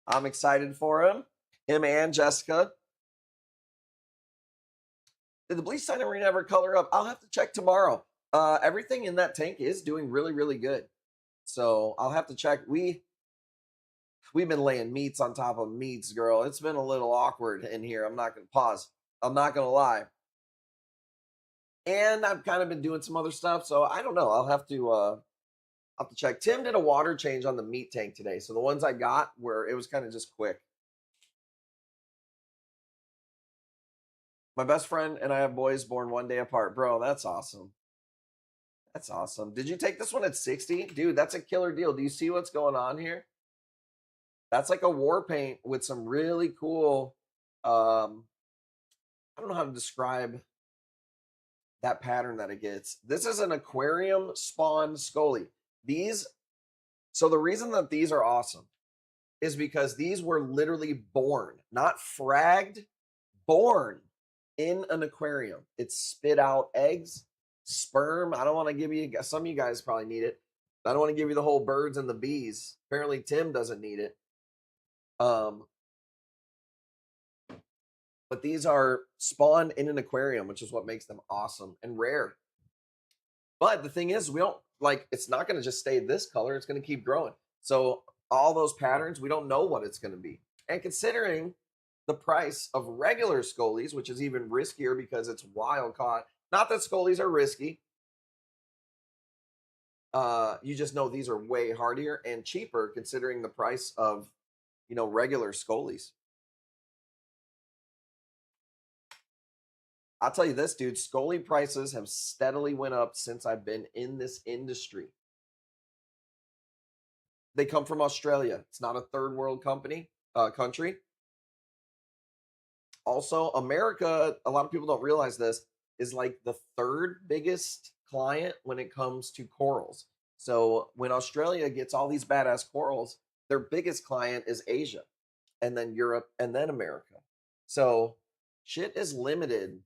I'm excited for him and Jessica. Did the bleach sign arena ever color up? I'll have to check tomorrow. Everything in that tank is doing really, really good. So I'll have to check. We've been laying meats on top of meats, girl. It's been a little awkward in here. I'm not going to pause. I'm not going to lie. And I've kind of been doing some other stuff. So I don't know. I'll have to check. Tim did a water change on the meat tank today. So the ones I got it was kind of just quick. My best friend and I have boys born one day apart. Bro, that's awesome. That's awesome. Did you take this one at 60? Dude, that's a killer deal. Do you see what's going on here? That's like a war paint with some really cool, I don't know how to describe that pattern that it gets. This is an aquarium spawn Scully. So the reason that these are awesome is because these were literally born, not fragged, born in an aquarium. It spit out eggs, sperm. I don't want to give you, some of you guys probably need it. I don't want to give you the whole birds and the bees. Apparently Tim doesn't need it. But these are spawned in an aquarium, which is what makes them awesome and rare. But the thing is, we don't it's not going to just stay this color. It's going to keep growing. So all those patterns, we don't know what it's going to be. And considering the price of regular Scolies, which is even riskier because it's wild caught. Not that Scolies are risky. You just know these are way hardier and cheaper considering the price of, regular Scolies. I'll tell you this, dude, Scully prices have steadily went up since I've been in this industry. They come from Australia. It's not a third world country. Also, America, a lot of people don't realize this, is like the 3rd biggest client when it comes to corals. So when Australia gets all these badass corals, their biggest client is Asia, and then Europe, and then America. So shit is limited.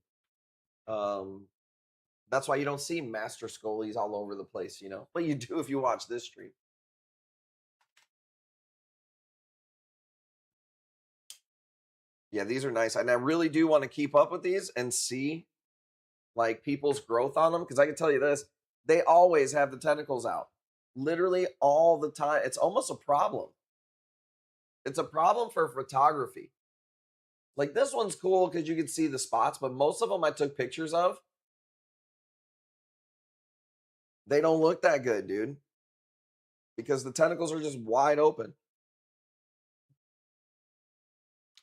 That's why you don't see master Scolies all over the place, but you do if you watch this stream. Yeah, these are nice. And I really do want to keep up with these and see people's growth on them. Because I can tell you this, they always have the tentacles out. Literally all the time. It's almost a problem. It's a problem for photography. Like this one's cool because you can see the spots, but most of them I took pictures of, they don't look that good, dude. Because the tentacles are just wide open.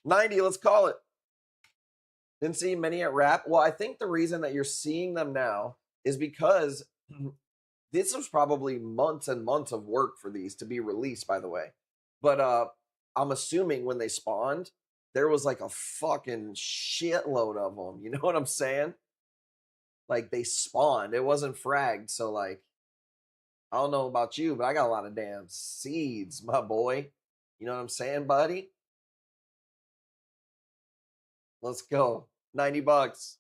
90, let's call it. Didn't see many at Wrap. Well, I think the reason that you're seeing them now is because this was probably months and months of work for these to be released, by the way. But I'm assuming when they spawned, there was like a fucking shitload of them. You know what I'm saying? Like they spawned. It wasn't fragged. So I don't know about you, but I got a lot of damn seeds, my boy. You know what I'm saying, buddy? Let's go. $90.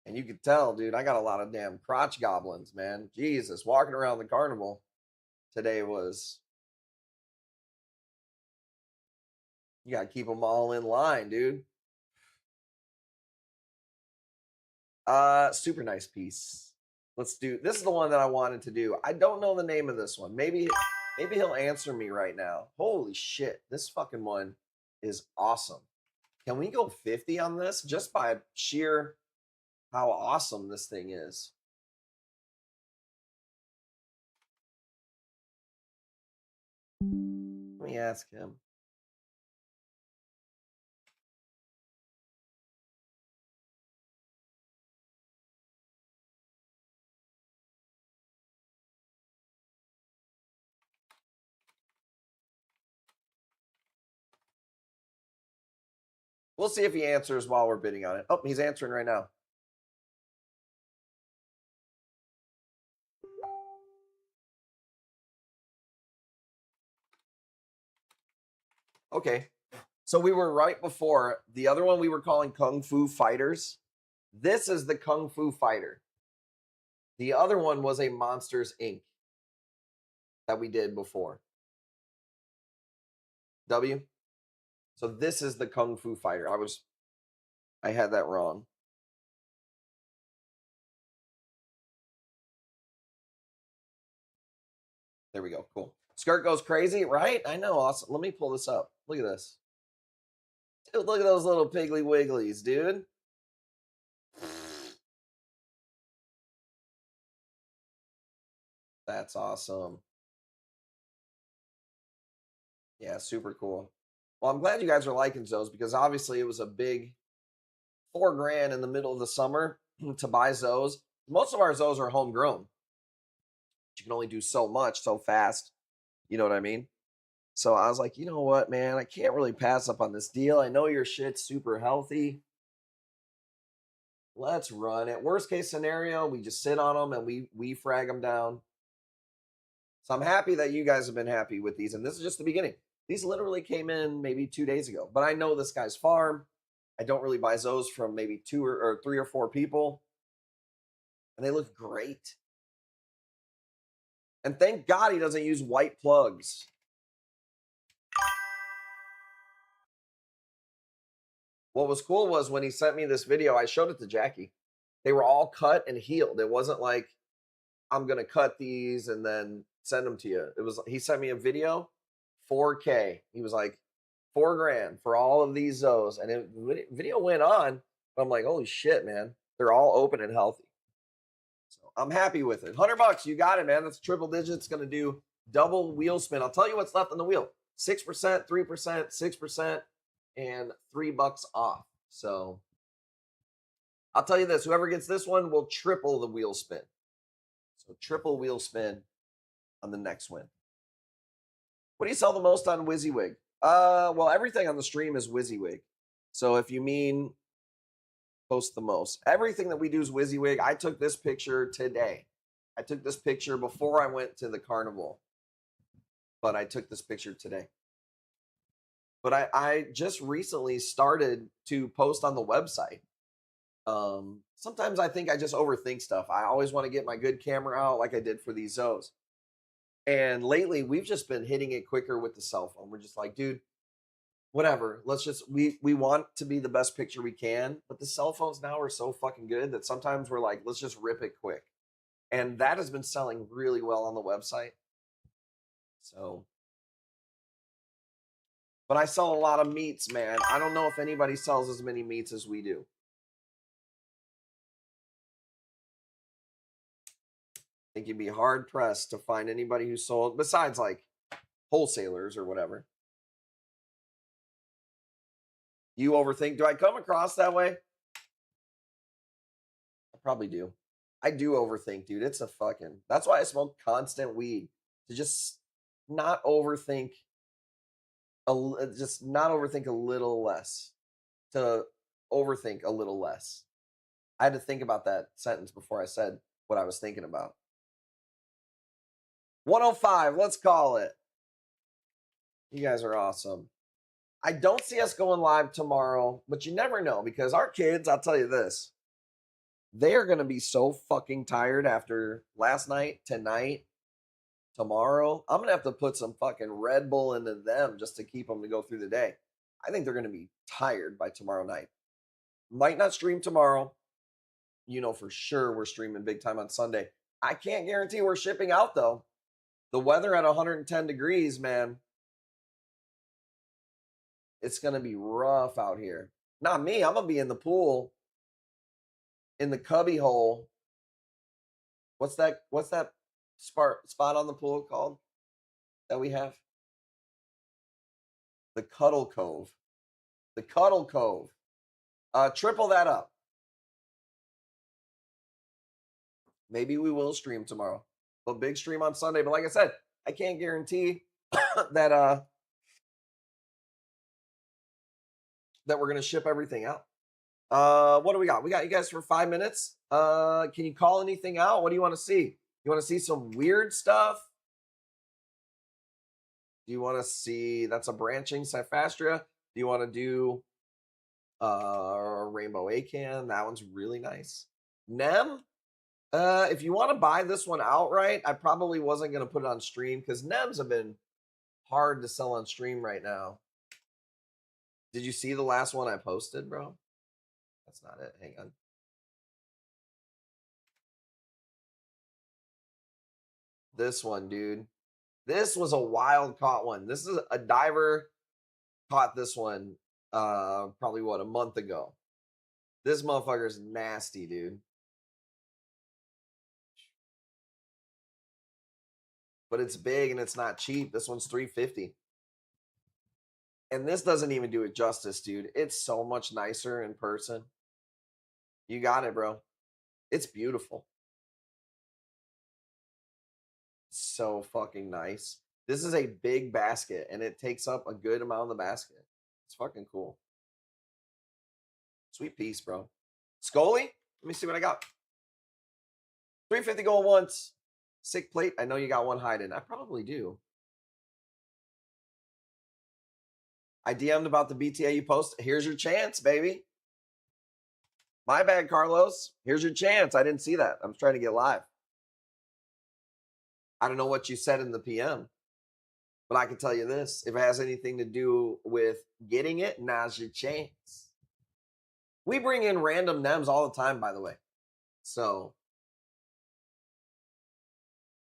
And you could tell, dude, I got a lot of damn crotch goblins, man. Jesus, walking around the carnival today was... You got to keep them all in line, dude. Super nice piece. Let's do... This is the one that I wanted to do. I don't know the name of this one. Maybe he'll answer me right now. Holy shit. This fucking one is awesome. Can we go 50 on this just by sheer how awesome this thing is? Let me ask him. We'll see if he answers while we're bidding on it. Oh, he's answering right now. Okay. So we were right before the other one we were calling Kung Fu Fighters. This is the Kung Fu Fighter. The other one was a Monsters Inc. that we did before. W. So this is the Kung Fu Fighter. I had that wrong. There we go. Cool. Skirt goes crazy, right? I know. Awesome. Let me pull this up. Look at this. Dude, look at those little piggly wigglies, dude. That's awesome. Yeah, super cool. Well, I'm glad you guys are liking those because obviously it was a big $4,000 in the middle of the summer to buy Zoes. Most of our Zoes are homegrown. You can only do so much so fast. You know what I mean? So I was like, you know what, man? I can't really pass up on this deal. I know your shit's super healthy. Let's run it. Worst case scenario, we just sit on them and we frag them down. So I'm happy that you guys have been happy with these. And this is just the beginning. These literally came in maybe 2 days ago. But I know this guy's farm. I don't really buy Zoes from maybe 2 or 3 or 4 people. And they look great. And thank God he doesn't use white plugs. What was cool was when he sent me this video, I showed it to Jackie. They were all cut and healed. It wasn't like, I'm going to cut these and then send them to you. It was, he sent me a video, 4K. He was like, $4,000 for all of these Zoes. And it, video went on, but I'm like, holy shit, man. They're all open and healthy. So I'm happy with it. $100, you got it, man. That's triple digits. Going to do double wheel spin. I'll tell you what's left on the wheel. 6%, 3%, 6%, and $3 off. So I'll tell you this, whoever gets this one will triple the wheel spin. So triple wheel spin on the next win. What do you sell the most on WYSIWYG? Well, everything on the stream is WYSIWYG. So if you mean post the most, everything that we do is WYSIWYG. I took this picture today. I took this picture before I went to the carnival, but I took this picture today. But I just recently started to post on the website. Sometimes I think I just overthink stuff. I always want to get my good camera out like I did for these Zoes. And lately we've just been hitting it quicker with the cell phone. We're just like, dude, whatever. Let's just, we want to be the best picture we can, but the cell phones now are so fucking good that sometimes we're like, let's just rip it quick. And that has been selling really well on the website. So, but I sell a lot of meats, man. I don't know if anybody sells as many meats as we do. I think you'd be hard pressed to find anybody who sold, besides like wholesalers or whatever. You overthink. Do I come across that way? I probably do. I do overthink, dude. It's a fucking, that's why I smoke constant weed, to just not overthink, just not overthink a little less, to overthink a little less. I had to think about that sentence before I said what I was thinking about. 105, let's call it. You guys are awesome. I don't see us going live tomorrow, but you never know because our kids, I'll tell you this, they are going to be so fucking tired after last night, tonight, tomorrow. I'm going to have to put some fucking Red Bull into them just to keep them to go through the day. I think they're going to be tired by tomorrow night. Might not stream tomorrow. You know for sure we're streaming big time on Sunday. I can't guarantee we're shipping out though. The weather at 110 degrees, man. It's going to be rough out here. Not me. I'm going to be in the pool, in the cubby hole. What's that spot on the pool called that we have? The Cuddle Cove. The Cuddle Cove. Triple that up. Maybe we will stream tomorrow. A big stream on Sunday. But like I said, I can't guarantee that that we're gonna ship everything out. What do we got? We got you guys for 5 minutes. Can you call anything out? What do you want to see? You want to see some weird stuff? Do you want to see that's a branching Cyphastria? Do you want to do Rainbow Acan? That one's really nice. Nem? If you want to buy this one outright, I probably wasn't going to put it on stream because Nems have been hard to sell on stream right now. Did you see the last one I posted, bro? That's not it. Hang on. This one, dude. This was a wild caught one. This is a diver caught this one probably what, a month ago. This motherfucker's nasty, dude. But it's big and it's not cheap. This one's $350. And this doesn't even do it justice, dude. It's so much nicer in person. You got it, bro. It's beautiful. So fucking nice. This is a big basket and it takes up a good amount of the basket. It's fucking cool. Sweet piece, bro. Scully, let me see what I got. 350 going once. Sick plate. I know you got one hiding. I probably do. I DM'd about the BTA you post. Here's your chance, baby. My bad, Carlos. Here's your chance. I didn't see that. I'm trying to get live. I don't know what you said in the PM, but I can tell you this. If it has anything to do with getting it, now's your chance. We bring in random NEMs all the time, by the way. So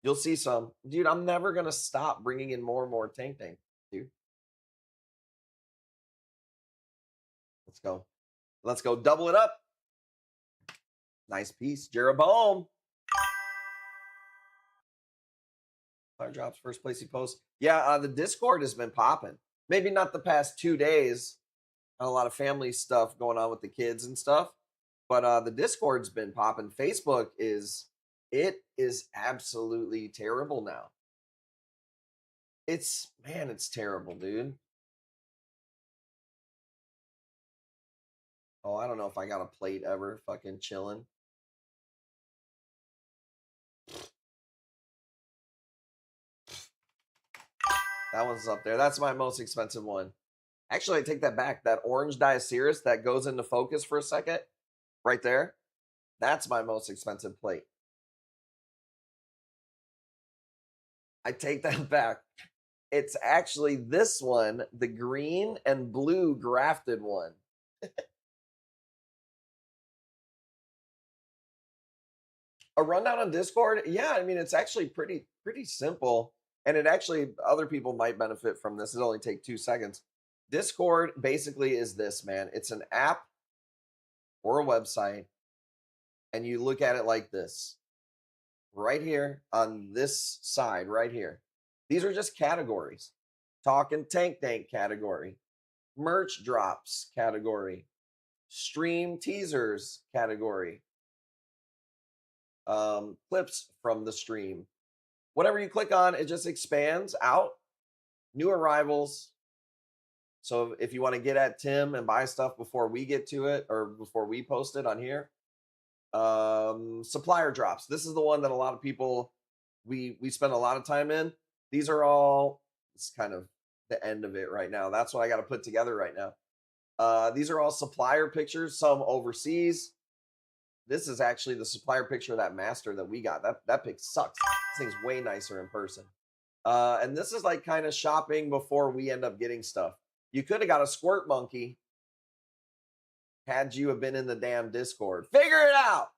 you'll see some. Dude, I'm never going to stop bringing in more and more tank, dude. Let's go. Let's go double it up. Nice piece. Jeroboam. Fire drops, first place he posts. Yeah, the Discord has been popping. Maybe not the past 2 days. A lot of family stuff going on with the kids and stuff. But the Discord's been popping. Facebook is absolutely terrible now. It's terrible, dude. Oh, I don't know if I got a plate ever fucking chilling. That one's up there. That's my most expensive one. Actually, I take that back. That orange Diaceres that goes into focus for a second, right there, that's my most expensive plate. I take that back. It's actually this one, the green and blue grafted one. A rundown on Discord? Yeah, I mean, it's actually pretty simple. And it actually, other people might benefit from this. It'll only take 2 seconds. Discord basically is this, man. It's an app or a website. And you look at it like this. Right here on this side, right here. These are just categories. Talking Tank category. Merch drops category. Stream teasers category. Clips from the stream. Whatever you click on, it just expands out. New arrivals. So if you want to get at Tim and buy stuff before we get to it or before we post it on here. Supplier drops. This is the one that a lot of people, we spend a lot of time in. These are all, it's kind of the end of it right now. That's what I got to put together right now. These are all supplier pictures, some overseas. This is actually the supplier picture of that master that we got. That pic sucks. This thing's way nicer in person. And this is like kind of shopping before we end up getting stuff. You could have got a squirt monkey had you have been in the damn Discord. Figure it out.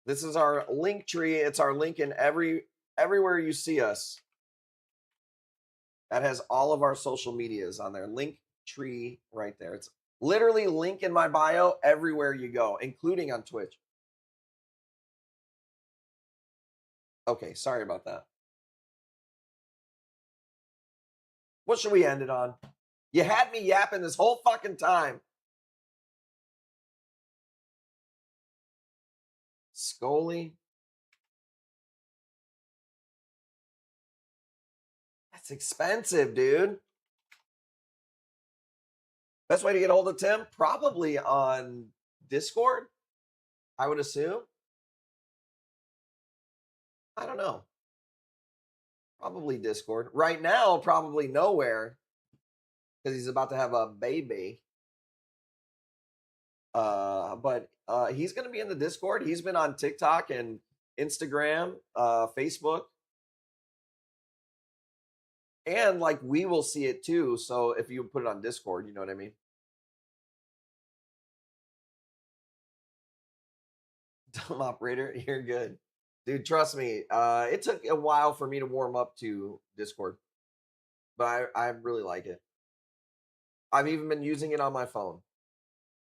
This is our link tree. It's our link in everywhere you see us. That has all of our social medias on there. Link tree right there. It's literally link in my bio everywhere you go, including on Twitch. Okay, sorry about that. What should we end it on? You had me yapping this whole fucking time. Scully. That's expensive, dude. Best way to get a hold of Tim? Probably on Discord, I would assume. I don't know. Probably Discord. Right now, probably nowhere. Because he's about to have a baby. But he's going to be in the Discord. He's been on TikTok and Instagram, Facebook. And like we will see it too. So if you put it on Discord, you know what I mean? Dumb operator, you're good. Dude, trust me. It took a while for me to warm up to Discord. But I really like it. I've even been using it on my phone.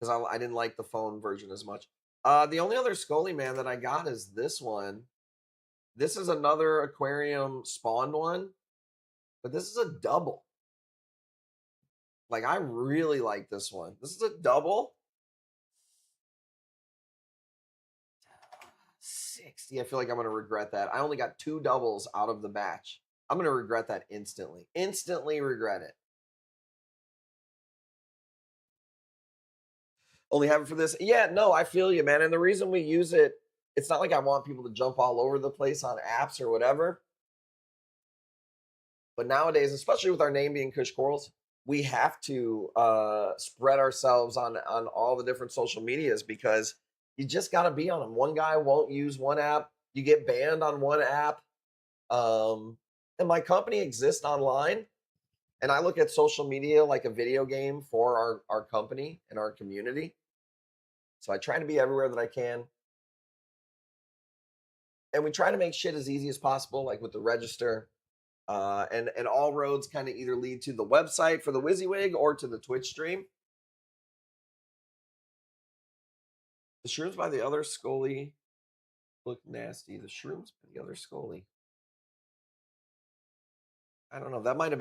Because I didn't like the phone version as much. The only other Scully man that I got is this one. This is another aquarium spawned one. But this is a double. Like, I really like this one. This is a double. 60. I feel like I'm going to regret that. I only got 2 doubles out of the batch. I'm going to regret that instantly. Instantly regret it. Only have it for this. Yeah, no, I feel you, man. And the reason we use it, it's not like I want people to jump all over the place on apps or whatever. But nowadays, especially with our name being Kush Corals, we have to spread ourselves on all the different social medias because you just got to be on them. One guy won't use one app. You get banned on one app. And my company exists online. And I look at social media like a video game for our company and our community. So I try to be everywhere that I can. And we try to make shit as easy as possible, like with the register. And all roads kind of either lead to the website for the WYSIWYG or to the Twitch stream. The shrooms by the other Scully look nasty. The shrooms by the other Scully. I don't know. That might have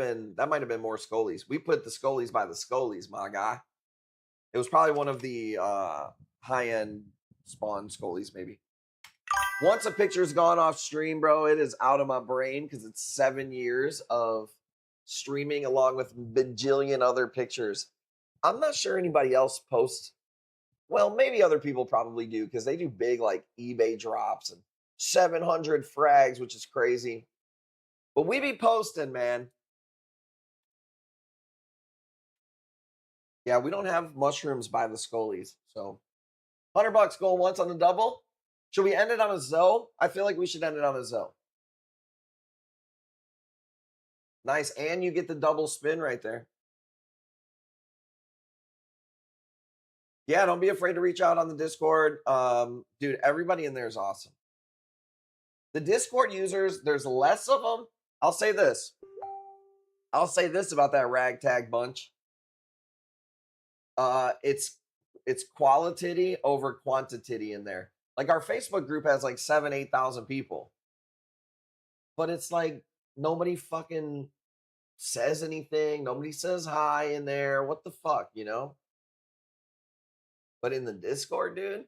been more Scullies. We put the Scullies by the Scullies, my guy. It was probably one of the high-end spawn Scullies, maybe. Once a picture's gone off stream, bro, it is out of my brain because it's 7 years of streaming along with bajillion other pictures. I'm not sure anybody else posts. Well, maybe other people probably do because they do big like eBay drops and 700 frags, which is crazy. But we be posting, man. Yeah, we don't have mushrooms by the Scullies. So $100 goal once on the double. Should we end it on a Zoe? I feel like we should end it on a Zoe. Nice. And you get the double spin right there. Yeah, don't be afraid to reach out on the Discord. Dude, everybody in there is awesome. The Discord users, there's less of them. I'll say this. I'll say this about that ragtag bunch. It's quality over quantity in there. Like our Facebook group has like 8,000 people. But it's like nobody fucking says anything. Nobody says hi in there. What the fuck, you know? But in the Discord, dude,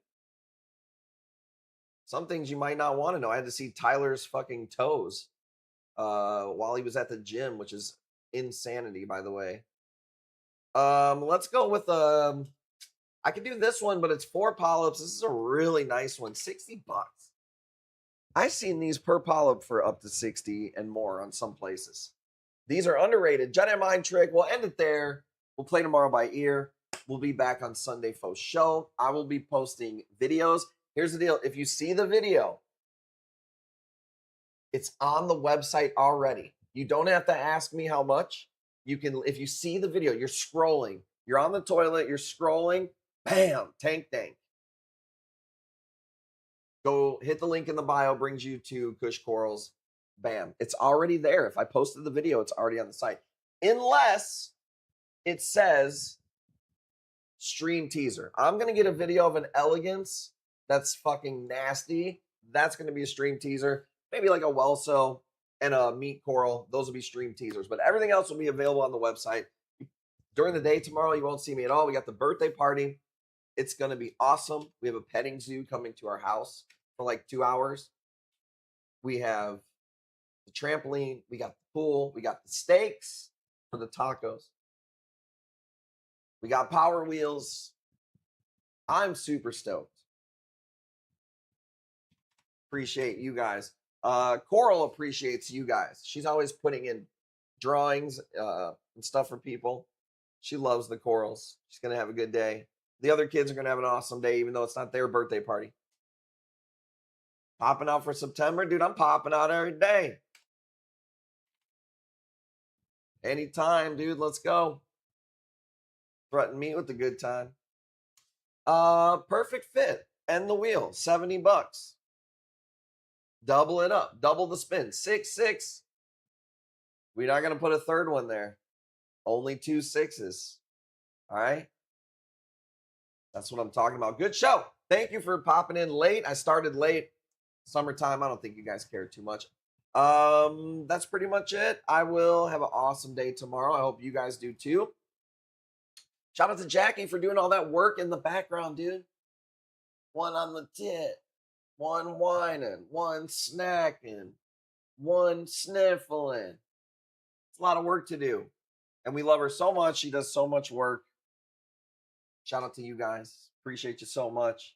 some things you might not want to know. I had to see Tyler's fucking toes while he was at the gym, which is insanity, by the way. Let's go with I could do this one, but it's 4 polyps. This is a really nice one. $60. I've seen these per polyp for up to 60 and more on some places. These are underrated. Jedi Mind Trick. We'll end it there. We'll play tomorrow by ear. We'll be back on Sunday for show. I will be posting videos. Here's the deal. If you see the video, it's on the website already. You don't have to ask me how much. You can, if you see the video, you're scrolling. You're on the toilet. You're scrolling. Bam, tank dank. Go hit the link in the bio, brings you to Kush Corals. Bam. It's already there. If I posted the video, it's already on the site. Unless it says stream teaser. I'm going to get a video of an elegance that's fucking nasty. That's going to be a stream teaser. Maybe like a Welso and a meat coral. Those will be stream teasers. But everything else will be available on the website. During the day tomorrow, you won't see me at all. We got the birthday party. It's going to be awesome. We have a petting zoo coming to our house for like 2 hours. We have the trampoline. We got the pool. We got the steaks for the tacos. We got Power Wheels. I'm super stoked. Appreciate you guys. Coral appreciates you guys. She's always putting in drawings and stuff for people. She loves the corals. She's going to have a good day. The other kids are going to have an awesome day, even though it's not their birthday party. Popping out for September? Dude, I'm popping out every day. Anytime, dude. Let's go. Threaten me with a good time. Perfect fit. End the wheel. $70. Double it up. Double the spin. 6-6. We're not going to put a third one there. Only 2 6s. All right. That's what I'm talking about. Good show. Thank you for popping in late. I started late. Summertime. I don't think you guys care too much. That's pretty much it. I will have an awesome day tomorrow. I hope you guys do too. Shout out to Jackie for doing all that work in the background, dude. One on the tit, one whining, one snacking, one sniffling. It's a lot of work to do. And we love her so much. She does so much work. Shout out to you guys. Appreciate you so much.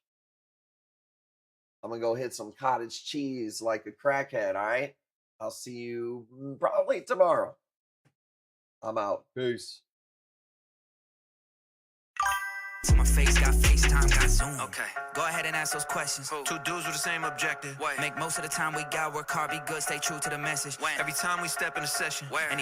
I'm going to go hit some cottage cheese like a crackhead, all right? I'll see you probably tomorrow. I'm out. Peace. To my face, got FaceTime, got Zoom. Okay, go ahead and ask those questions. Two dudes with the same objective. Make most of the time we got work hard, be good, stay true to the message. Every time we step in a session, Any